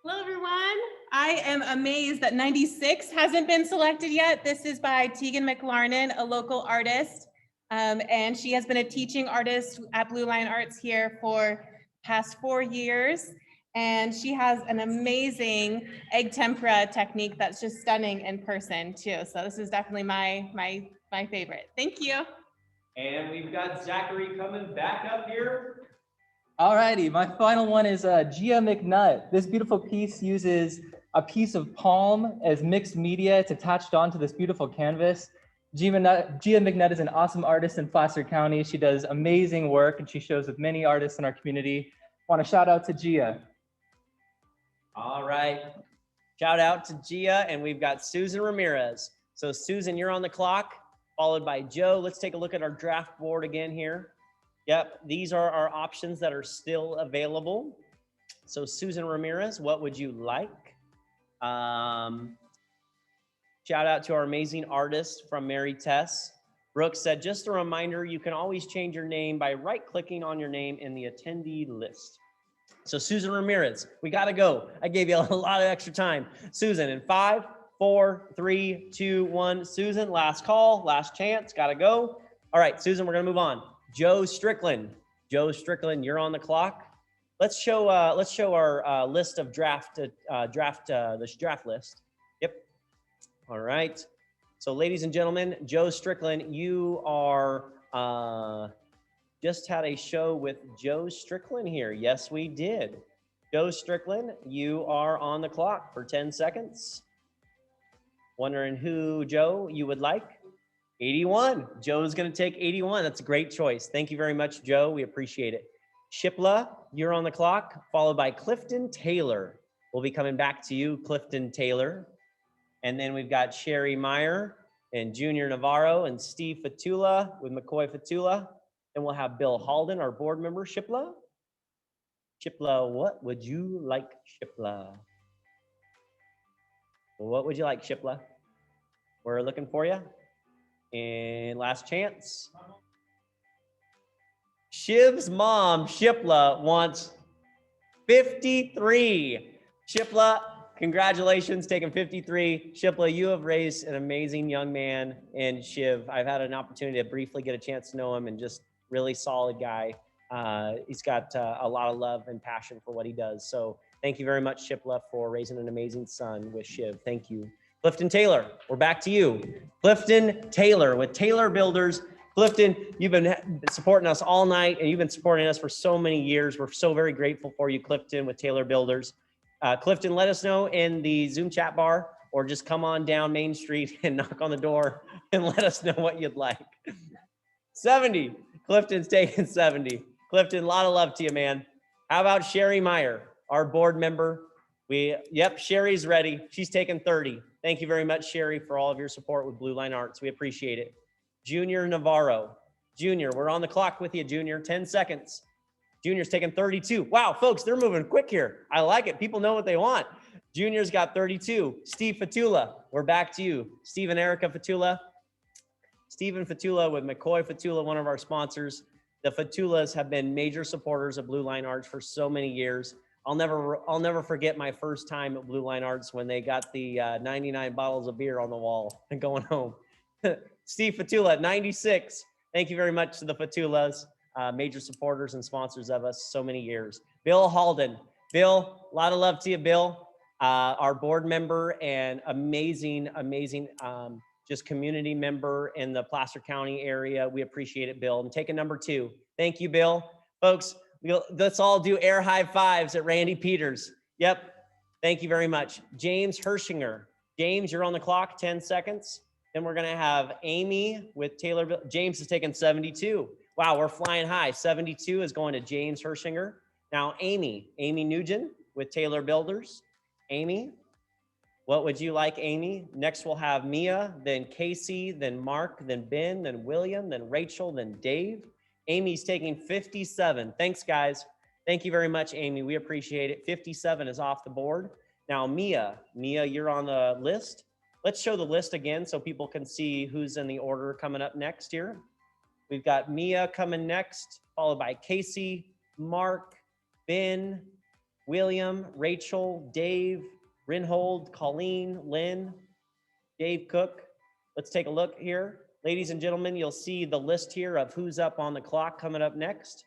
Hello, everyone. I am amazed that 96 hasn't been selected yet. This is by Tegan McLarnon, a local artist. And she has been a teaching artist at Blue Line Arts here for past 4 years. And she has an amazing egg tempera technique that's just stunning in person too. So this is definitely my favorite. Thank you. And we've got Zachary coming back up here. Alrighty, my final one is Gia McNutt. This beautiful piece uses a piece of palm as mixed media. It's attached onto this beautiful canvas. Gia McNutt is an awesome artist in Placer County. She does amazing work and she shows with many artists in our community. Want to shout out to Gia. All right. Shout out to Gia, and we've got Susan Ramirez. So Susan, you're on the clock, followed by Joe. Let's take a look at our draft board again here. Yep, these are our options that are still available. So Susan Ramirez, what would you like? Shout out to our amazing artist from Mary Tess. Brooke said, just a reminder, you can always change your name by right-clicking on your name in the attendee list. So Susan Ramirez, we gotta go. I gave you a lot of extra time. Susan, in 5, 4, 3, 2, 1. Susan, last call, last chance, gotta go. All right, Susan, we're gonna move on. Joe Strickland. Joe Strickland, you're on the clock. Let's show our list of draft list. Yep. All right. So ladies and gentlemen, Joe Strickland, you are just had a show with Joe Strickland here. Yes, we did. Joe Strickland, you are on the clock for 10 seconds. Wondering who, Joe, you would like? 81. Joe's going to take 81. That's a great choice. Thank you very much, Joe. We appreciate it. Shipla, you're on the clock, followed by Clifton Taylor. We'll be coming back to you, Clifton Taylor. And then we've got Sherry Meyer and Junior Navarro and Steve Fatula with McCoy Fatula. And we'll have Bill Halden, our board member. Shipla? Shipla, what would you like, Shipla? What would you like, Shipla? We're looking for you. And last chance. Shiv's mom, Shipla, wants 53. Shipla, congratulations, taking 53. Shipla, you have raised an amazing young man in Shiv. I've had an opportunity to briefly get a chance to know him, and just really solid guy. He's got a lot of love and passion for what he does. So thank you very much, Shipla, for raising an amazing son with Shiv. Thank you. Clifton Taylor, we're back to you. Clifton Taylor with Taylor Builders. Clifton, you've been supporting us all night, and you've been supporting us for so many years. We're so very grateful for you, Clifton, with Taylor Builders. Clifton, let us know in the Zoom chat bar, or just come on down Main Street and knock on the door and let us know what you'd like. 70. Clifton's taking 70. Clifton, a lot of love to you, man. How about Sherry Meyer, our board member? Yep, Sherry's ready. She's taking 30. Thank you very much, Sherry, for all of your support with Blue Line Arts. We appreciate it. Junior Navarro. Junior, we're on the clock with you, Junior. 10 seconds. Junior's taking 32. Wow, folks, they're moving quick here. I like it. People know what they want. Junior's got 32. Steve Fatula, we're back to you. Steve and Erica Fatula. Stephen Fatula with McCoy Fatula, one of our sponsors. The Fatulas have been major supporters of Blue Line Arts for so many years. I'll never forget my first time at Blue Line Arts when they got the 99 bottles of beer on the wall and going home. Steve Fatula, 96. Thank you very much to the Fatulas, major supporters and sponsors of us so many years. Bill Halden. Bill, a lot of love to you, Bill. Our board member and amazing just community member in the Placer County area. We appreciate it, Bill. And taking number 2. Thank you, Bill. Folks, let's all do air high fives at Randy Peters. Yep. Thank you very much. James Hershinger. James, you're on the clock, 10 seconds. Then we're going to have Amy with Taylor. James is taking 72. Wow, we're flying high. 72 is going to James Hershinger. Now, Amy Nugent with Taylor Builders. Amy, what would you like, Amy? Next, we'll have Mia, then Casey, then Mark, then Ben, then William, then Rachel, then Dave. Amy's taking 57. Thanks, guys. Thank you very much, Amy. We appreciate it. 57 is off the board. Now, Mia, you're on the list. Let's show the list again so people can see who's in the order coming up next here. We've got Mia coming next, followed by Casey, Mark, Ben, William, Rachel, Dave, Rinhold, Colleen, Lynn, Dave Cook. Let's take a look here. Ladies and gentlemen, you'll see the list here of who's up on the clock coming up next.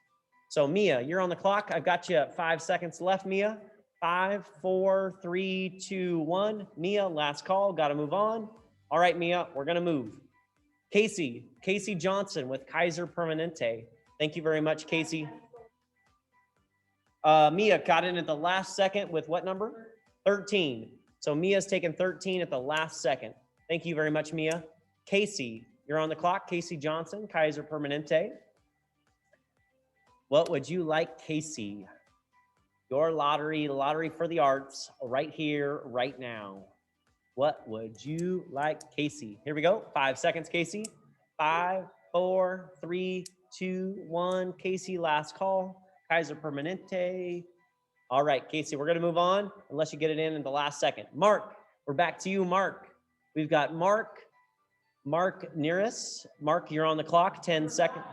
So Mia, you're on the clock. I've got you at 5 seconds left, Mia. 5, 4, 3, 2, 1. Mia, last call, gotta move on. All right, Mia, we're gonna move. Casey Johnson with Kaiser Permanente. Thank you very much, Casey. Mia got in at the last second with what number? 13. So Mia's taken 13 at the last second. Thank you very much, Mia. Casey, you're on the clock. Casey Johnson, Kaiser Permanente. What would you like, Casey? Your lottery, lottery for the arts, right here, right now. What would you like, Casey? Here we go. 5 seconds, Casey. 5, 4, 3, 2, 1. Casey, last call. Kaiser Permanente. All right, Casey, we're going to move on unless you get it in the last second. Mark, we're back to you, Mark. We've got Mark Nearest. Mark, you're on the clock. 10 seconds.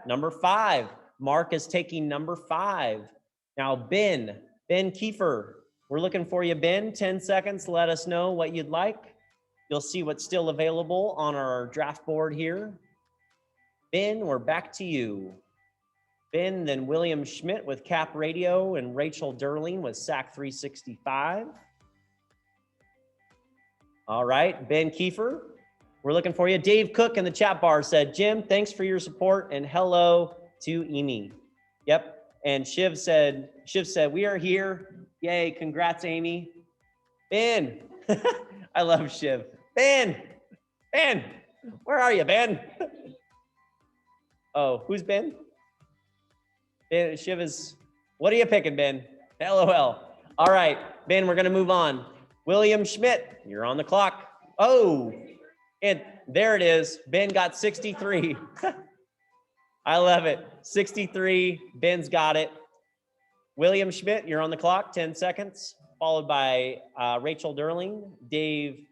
Number 5. Mark is taking number 5. Now, Ben Kiefer, we're looking for you, Ben. 10 seconds. Let us know what you'd like. You'll see what's still available on our draft board here. Ben, we're back to you. Ben, then William Schmidt with Cap Radio and Rachel Derling with SAC 365. All right, Ben Kiefer, we're looking for you. Dave Cook in the chat bar said, Jim, thanks for your support and hello to Amy. Yep. And Shiv said, we are here. Yay, congrats, Amy. Ben, I love Shiv. Ben, where are you, Ben? Oh, who's Ben? Ben, Shiv is, what are you picking, Ben? LOL. All right, Ben, we're gonna move on. William Schmidt, you're on the clock. Oh, and there it is. Ben got 63. I love it. 63, Ben's got it. William Schmidt, you're on the clock, 10 seconds, followed by Rachel Derling. Dave,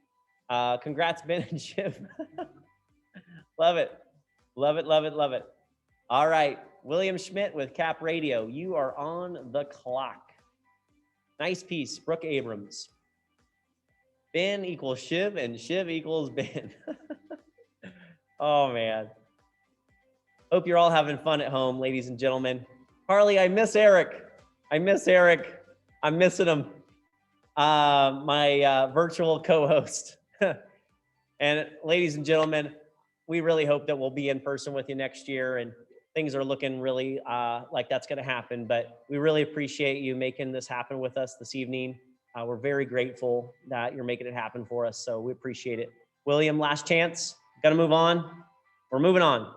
congrats, Ben and Shiv. Love it. Love it, love it, love it. All right, William Schmidt with Cap Radio, you are on the clock. Nice piece, Brooke Abrams. Ben equals Shiv and Shiv equals Ben. Oh, man. Hope you're all having fun at home, ladies and gentlemen. Harley, I miss Eric. I'm missing him. My virtual co-host. And ladies and gentlemen, we really hope that we'll be in person with you next year, and things are looking really like that's going to happen. But we really appreciate you making this happen with us this evening. We're very grateful that you're making it happen for us, so we appreciate it. William, last chance. Got to move on. We're moving on.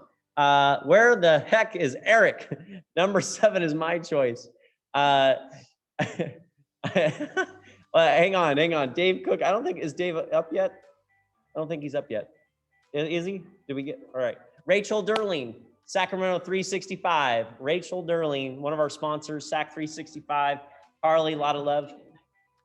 Where the heck is Eric? Number 7 is my choice. Well, hang on. Dave Cook, I don't think, is Dave up yet? I don't think he's up yet. Is he? Did we get, all right. Rachel Derling, Sacramento 365. Rachel Derling, one of our sponsors, SAC 365. Harley, a lot of love.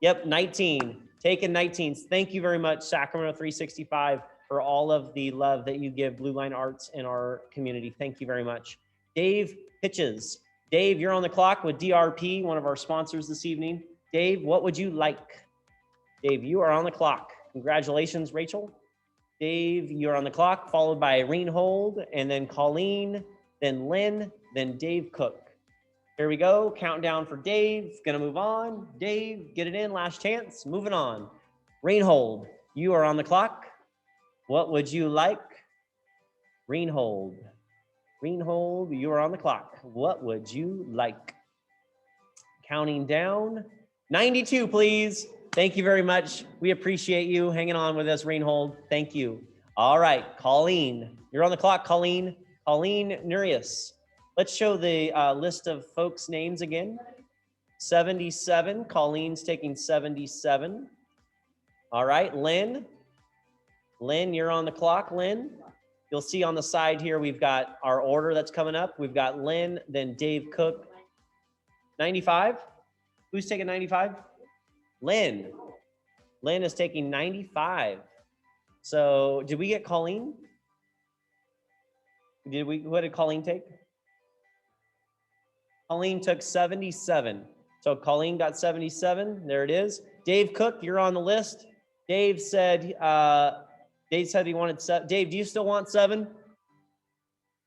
Yep, 19, taken 19. Thank you very much, Sacramento 365, for all of the love that you give Blue Line Arts in our community. Thank you very much. Dave Pitches. Dave, you're on the clock with DRP, one of our sponsors this evening. Dave, what would you like? Dave, you are on the clock. Congratulations, Rachel. Dave, you're on the clock, followed by Irene Hold, and then Colleen, then Lynn, then Dave Cook. Here we go, countdown for Dave. Gonna move on. Dave, get it in, last chance, moving on. Reinhold, you are on the clock. What would you like? Reinhold. Reinhold, you are on the clock. What would you like? Counting down. 92, please. Thank you very much. We appreciate you hanging on with us, Reinhold. Thank you. All right, Colleen, you're on the clock, Colleen. Colleen Nurius. Let's show the list of folks' names again. 77, Colleen's taking 77. All right, Lynn. Lynn, you're on the clock, Lynn. You'll see on the side here, we've got our order that's coming up. We've got Lynn, then Dave Cook. 95? Who's taking 95? Lynn. Lynn is taking 95. So did we get Colleen? What did Colleen take? Colleen took 77. So Colleen got 77. There it is. Dave Cook, you're on the list. Dave said he wanted 7. Dave, do you still want 7?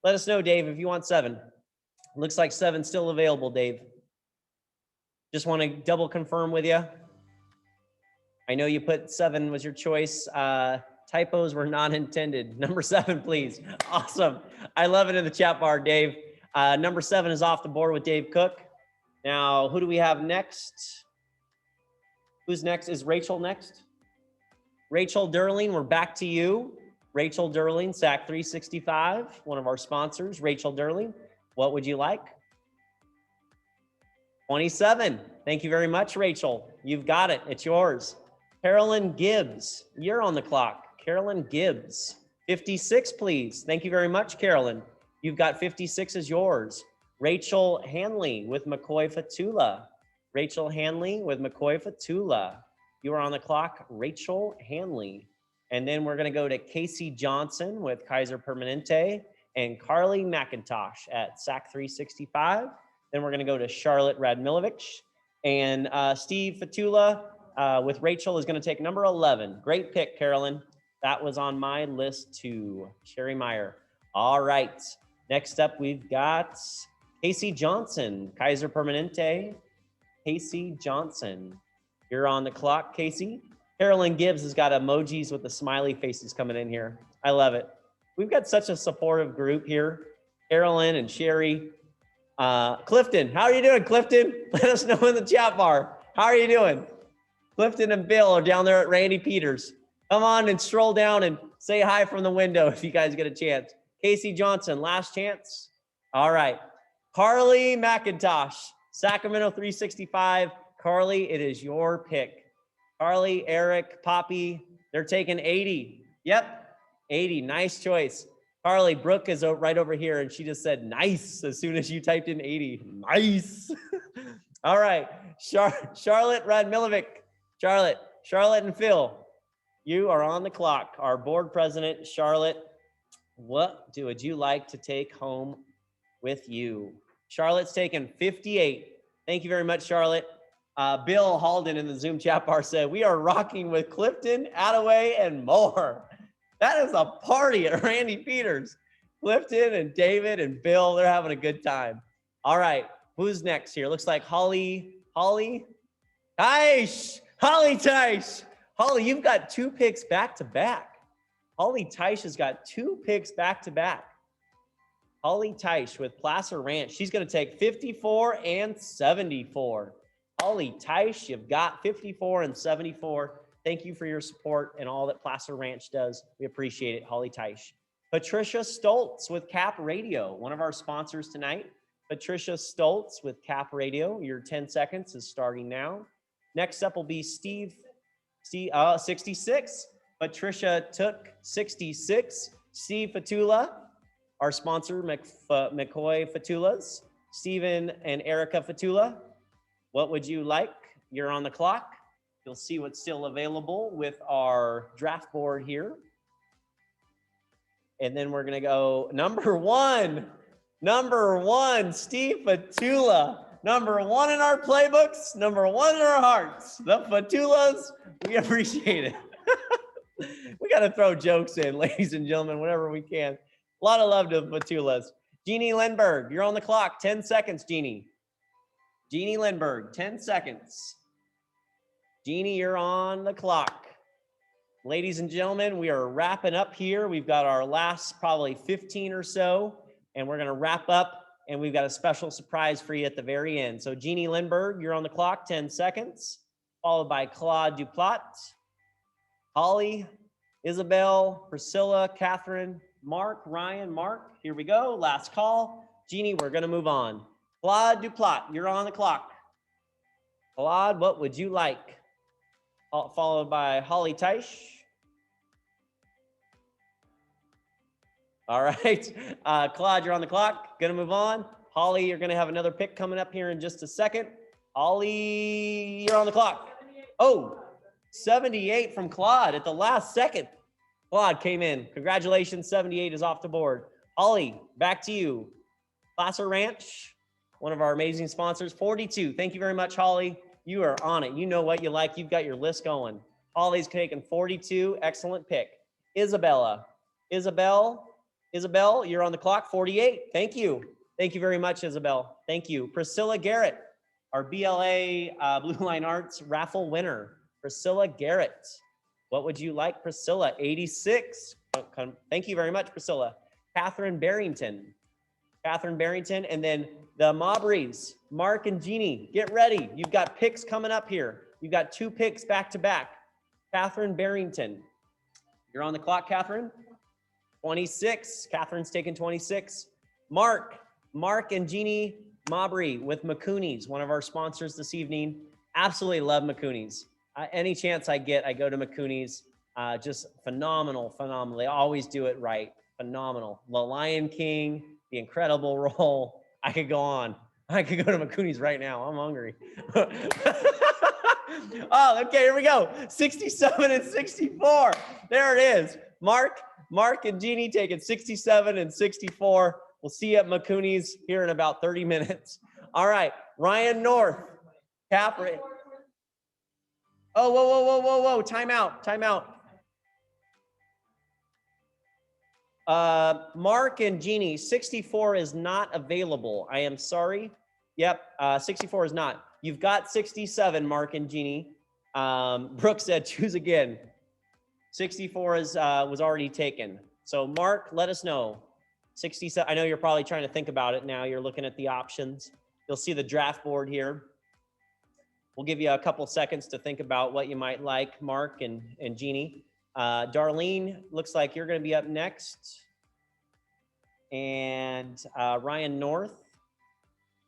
Let us know, Dave, if you want 7. Looks like 7's still available, Dave. Just want to double confirm with you. I know you put 7 was your choice. Typos were not intended. Number 7, please. Awesome. I love it in the chat bar, Dave. Number 7 is off the board with Dave Cook. Now, who do we have next? Who's next? Is Rachel next? Rachel Derling, we're back to you. Rachel Derling, SAC 365, one of our sponsors. Rachel Derling, what would you like? 27. Thank you very much, Rachel. You've got it. It's yours. Carolyn Gibbs, you're on the clock. Carolyn Gibbs, 56, please. Thank you very much, Carolyn. You've got 56 is yours. Rachel Hanley with McCoy Fatula. Rachel Hanley with McCoy Fatula. You are on the clock, Rachel Hanley. And then we're going to go to Casey Johnson with Kaiser Permanente and Carly McIntosh at SAC 365. Then we're going to go to Charlotte Radmilovich and Steve Fatula with Rachel is going to take number 11. Great pick, Carolyn. That was on my list too. Sherry Meyer. All right. Next up, we've got Casey Johnson, Kaiser Permanente. Casey Johnson. You're on the clock, Casey. Carolyn Gibbs has got emojis with the smiley faces coming in here. I love it. We've got such a supportive group here. Carolyn and Sherry. Clifton, how are you doing, Clifton? Let us know in the chat bar. How are you doing? Clifton and Bill are down there at Randy Peters. Come on and stroll down and say hi from the window if you guys get a chance. Casey Johnson, last chance. All right. Carly McIntosh, Sacramento 365. Carly, it is your pick. Carly, Eric, Poppy, they're taking 80. Yep, 80. Nice choice. Carly, Brooke is right over here, and she just said nice as soon as you typed in 80. Nice. All right. Charlotte Radmilovic. Charlotte and Phil, you are on the clock. Our board president, Charlotte, what would you like to take home with you? Charlotte's taken 58. Thank you very much, Charlotte. Bill Halden in the Zoom chat bar said, we are rocking with Clifton, Attaway, and more. That is a party at Randy Peters. Clifton and David and Bill, they're having a good time. All right, who's next here? Looks like Holly Teisch. Holly Teisch. Holly, you've got 2 picks back to back. Holly Teisch has got 2 picks back to back. Holly Teisch with Placer Ranch. She's going to take 54 and 74. Holly Teisch, you've got 54 and 74. Thank you for your support and all that Placer Ranch does. We appreciate it, Holly Teisch. Patricia Stoltz with Cap Radio, one of our sponsors tonight. Patricia Stoltz with Cap Radio. Your 10 seconds is starting now. Next up will be Steve 66. Patricia took 66. Steve Fatula, our sponsor, McCoy Fatulas. Stephen and Erica Fatula, what would you like? You're on the clock. You'll see what's still available with our draft board here. And then we're going to go number one, Steve Fatula. Number 1 in our playbooks, number 1 in our hearts. The Fatulas, we appreciate it. We got to throw jokes in, ladies and gentlemen, whenever we can. A lot of love to Fatulas. Jeannie Lindbergh, you're on the clock. 10 seconds, Jeannie. Jeannie Lindbergh, 10 seconds. Jeannie, you're on the clock. Ladies and gentlemen, we are wrapping up here. We've got our last probably 15 or so, and we're going to wrap up. And we've got a special surprise for you at the very end. So Jeannie Lindbergh, you're on the clock, 10 seconds, followed by Claude Duplat, Holly, Isabel, Priscilla, Catherine, Mark, Ryan, Mark. Here we go. Last call. Jeannie, we're going to move on. Claude Duplat, you're on the clock. Claude, what would you like? Followed by Holly Teisch. All right, Claude, you're on the clock. Gonna move on. Holly, you're gonna have another pick coming up here in just a second. Holly, you're on the clock. Oh, 78 from Claude at the last second. Claude came in. Congratulations, 78 is off the board. Holly, back to you. Placer Ranch, one of our amazing sponsors, 42. Thank you very much, Holly. You are on it. You know what you like. You've got your list going. Holly's taking 42. Excellent pick. Isabel, you're on the clock, 48. Thank you. Thank you very much, Isabel. Thank you. Priscilla Garrett, our BLA Blue Line Arts raffle winner. Priscilla Garrett. What would you like, Priscilla? 86. Thank you very much, Priscilla. Catherine Barrington. And then the Maubreys, Mark and Jeannie, get ready. You've got picks coming up here. You've got 2 picks back to back. Catherine Barrington. You're on the clock, Catherine. 26. Catherine's taking 26. Mark and Jeannie Mabry with McCooney's, one of our sponsors this evening. Absolutely love McCooney's. Any chance I get, I go to McCooney's. Just phenomenal. They always do it right. Phenomenal. The Lion King, The Incredible Role. I could go on. I could go to McCooney's right now. I'm hungry. Oh, okay, here we go. 67 and 64. There it is. Mark and Jeannie taking 67 and 64. We'll see you at McCooney's here in about 30 minutes. All right, Ryan North. Capri. Oh, whoa. Time out. Mark and Jeannie, 64 is not available. I am sorry. Yep, 64 is not. You've got 67, Mark and Jeannie. Brooke said, choose again. 64 was already taken. So Mark, let us know. 67, I know you're probably trying to think about it now. You're looking at the options. You'll see the draft board here. We'll give you a couple seconds to think about what you might like, Mark and Jeannie. Darlene, looks like you're gonna be up next. And Ryan North.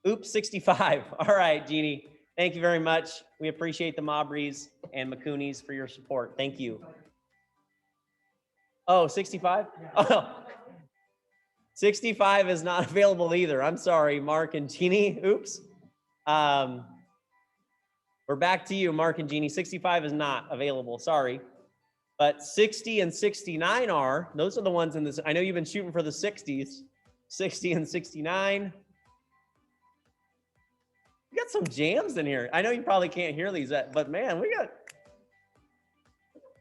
Oops, 65. All right, Jeannie. Thank you very much. We appreciate the Mabrys and McCooney's for your support. Thank you. Oh, 65? Oh, 65 is not available either. I'm sorry, Mark and Jeannie. Oops. We're back to you, Mark and Jeannie. 65 is not available. Sorry. But 60 and 69 are. Those are the ones in this. I know you've been shooting for the 60s. 60 and 69. We got some jams in here. I know you probably can't hear these, but man, we got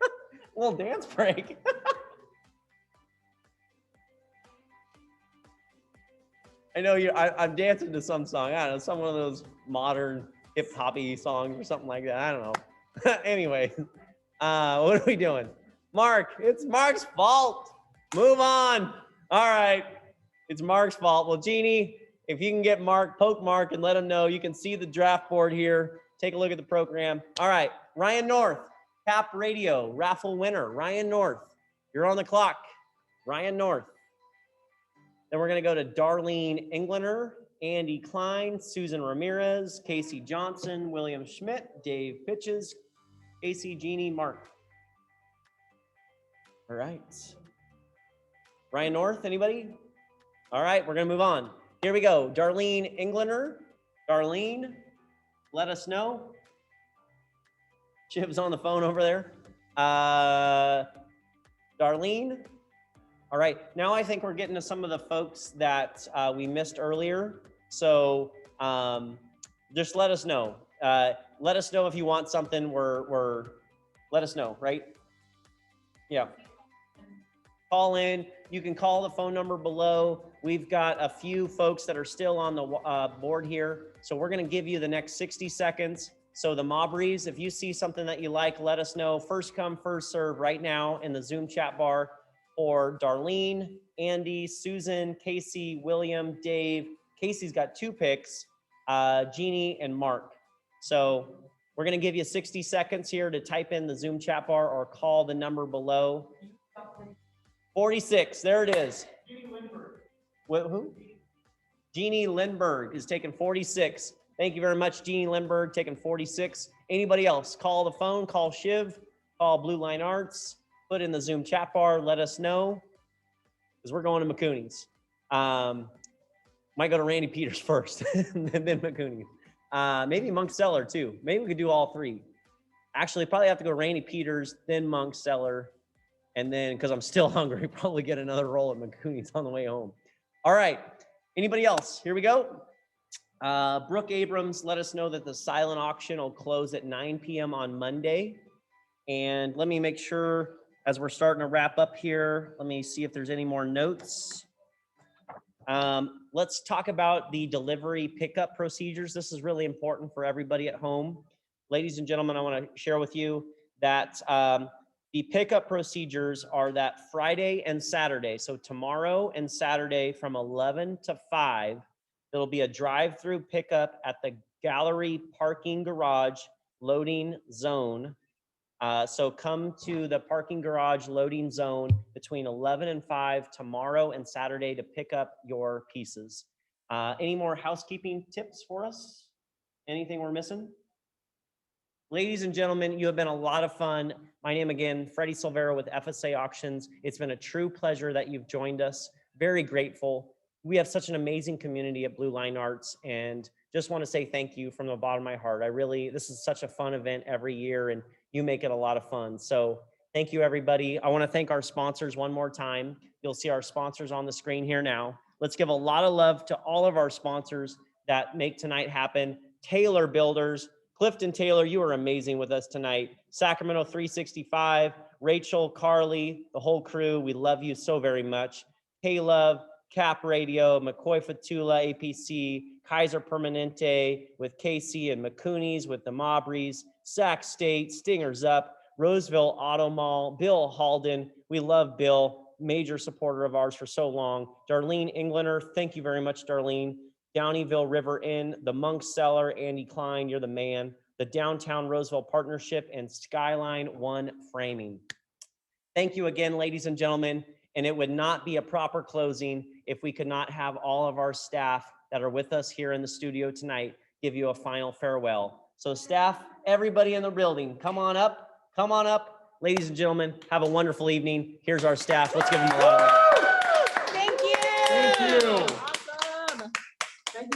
a little dance break. I know I'm dancing to some song. I don't know, some one of those modern hip hoppy songs or something like that. I don't know. Anyway, what are we doing? Mark, it's Mark's fault. Move on. All right, it's Mark's fault. Well, Jeannie, if you can get Mark, poke Mark and let him know. You can see the draft board here. Take a look at the program. All right, Ryan North, Cap Radio, raffle winner. Ryan North, you're on the clock. Ryan North. Then we're gonna go to Darlene Englander, Andy Klein, Susan Ramirez, Casey Johnson, William Schmidt, Dave Pitches, Casey, Jeannie, Mark. All right. Ryan North, anybody? All right, we're gonna move on. Here we go. Darlene Englander. Darlene, let us know. Chip's on the phone over there. Darlene. All right, now I think we're getting to some of the folks that we missed earlier. So just let us know. Let us know if you want something. Let us know, right? Yeah. Call in. You can call the phone number below. We've got a few folks that are still on the board here. So we're gonna give you the next 60 seconds. So the Mabrys, if you see something that you like, let us know. First come, first serve right now in the Zoom chat bar for Darlene, Andy, Susan, Casey, William, Dave. Casey's got 2 picks, Jeannie and Mark. So we're gonna give you 60 seconds here to type in the Zoom chat bar or call the number below. 46, there it is. Who? Jeannie Lindbergh is taking 46. Thank you very much, Jeannie Lindbergh, taking 46. Anybody else? Call the phone, call Shiv, call Blue Line Arts, put in the Zoom chat bar, let us know, because we're going to McCooney's. Might go to Randy Peters first, and then McCooney's. Maybe Monk Cellar too. Maybe we could do all 3. Actually, probably have to go Randy Peters, then Monk Cellar, and then, because I'm still hungry, probably get another roll at McCooney's on the way home. All right, anybody else? Here we go. Brooke Abrams let us know that the silent auction will close at 9 p.m. on Monday. And let me make sure, as we're starting to wrap up here, let me see if there's any more notes. Let's talk about the delivery pickup procedures. This is really important for everybody at home. Ladies and gentlemen, I want to share with you that the pickup procedures are that Friday and Saturday. So tomorrow and Saturday from 11 to 5, there'll be a drive-through pickup at the gallery parking garage loading zone. So come to the parking garage loading zone between 11 and 5 tomorrow and Saturday to pick up your pieces. Any more housekeeping tips for us? Anything we're missing? Ladies and gentlemen, you have been a lot of fun. My name again, Freddie Silvera with FSA Auctions. It's been a true pleasure that you've joined us. Very grateful. We have such an amazing community at Blue Line Arts, and just want to say thank you from the bottom of my heart. This is such a fun event every year, and you make it a lot of fun. So thank you, everybody. I want to thank our sponsors one more time. You'll see our sponsors on the screen here now. Let's give a lot of love to all of our sponsors that make tonight happen. Taylor Builders, Clifton Taylor, you are amazing with us tonight. Sacramento 365, Rachel, Carly, the whole crew, we love you so very much. K-Love, Cap Radio, McCoy Fatula, APC, Kaiser Permanente with Casey and McCooney's with the Maubreys, Sac State, Stingers Up, Roseville Auto Mall, Bill Halden. We love Bill, major supporter of ours for so long. Darlene Englander, thank you very much, Darlene. Downeyville River Inn, the Monk Cellar, Andy Klein, you're the man. The Downtown Roseville Partnership and Skyline One Framing. Thank you again, ladies and gentlemen. And it would not be a proper closing if we could not have all of our staff that are with us here in the studio tonight give you a final farewell. So staff, everybody in the building, come on up, come on up. Ladies and gentlemen, have a wonderful evening. Here's our staff. Let's give them a round. Thank you. Thank you. Awesome.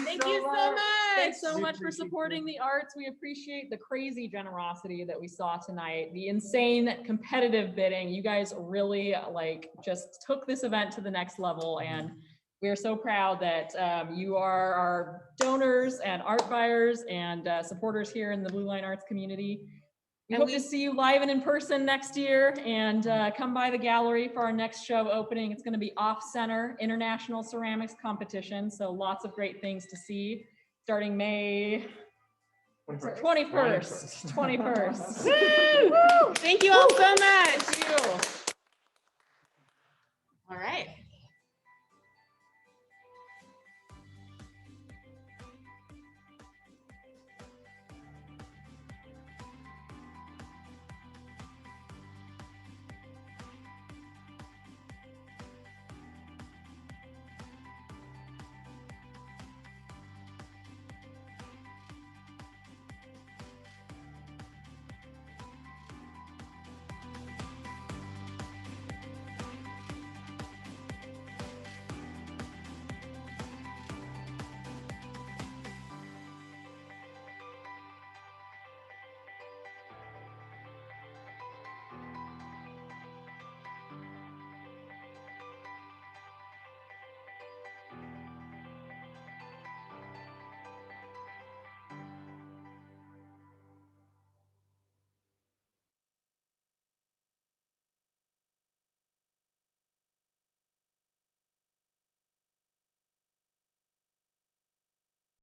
Thank you so much. Thanks so much for supporting the arts. We appreciate the crazy generosity that we saw tonight, the insane competitive bidding. You guys really just took this event to the next level, and we are so proud that you are our donors and art buyers and supporters here in the Blue Line Arts community. We hope to see you live and in person next year, and come by the gallery for our next show opening. It's going to be Off-Center International Ceramics Competition, so lots of great things to see starting May 21st. 21st. Woo! Thank you all so much. Thank you. All right.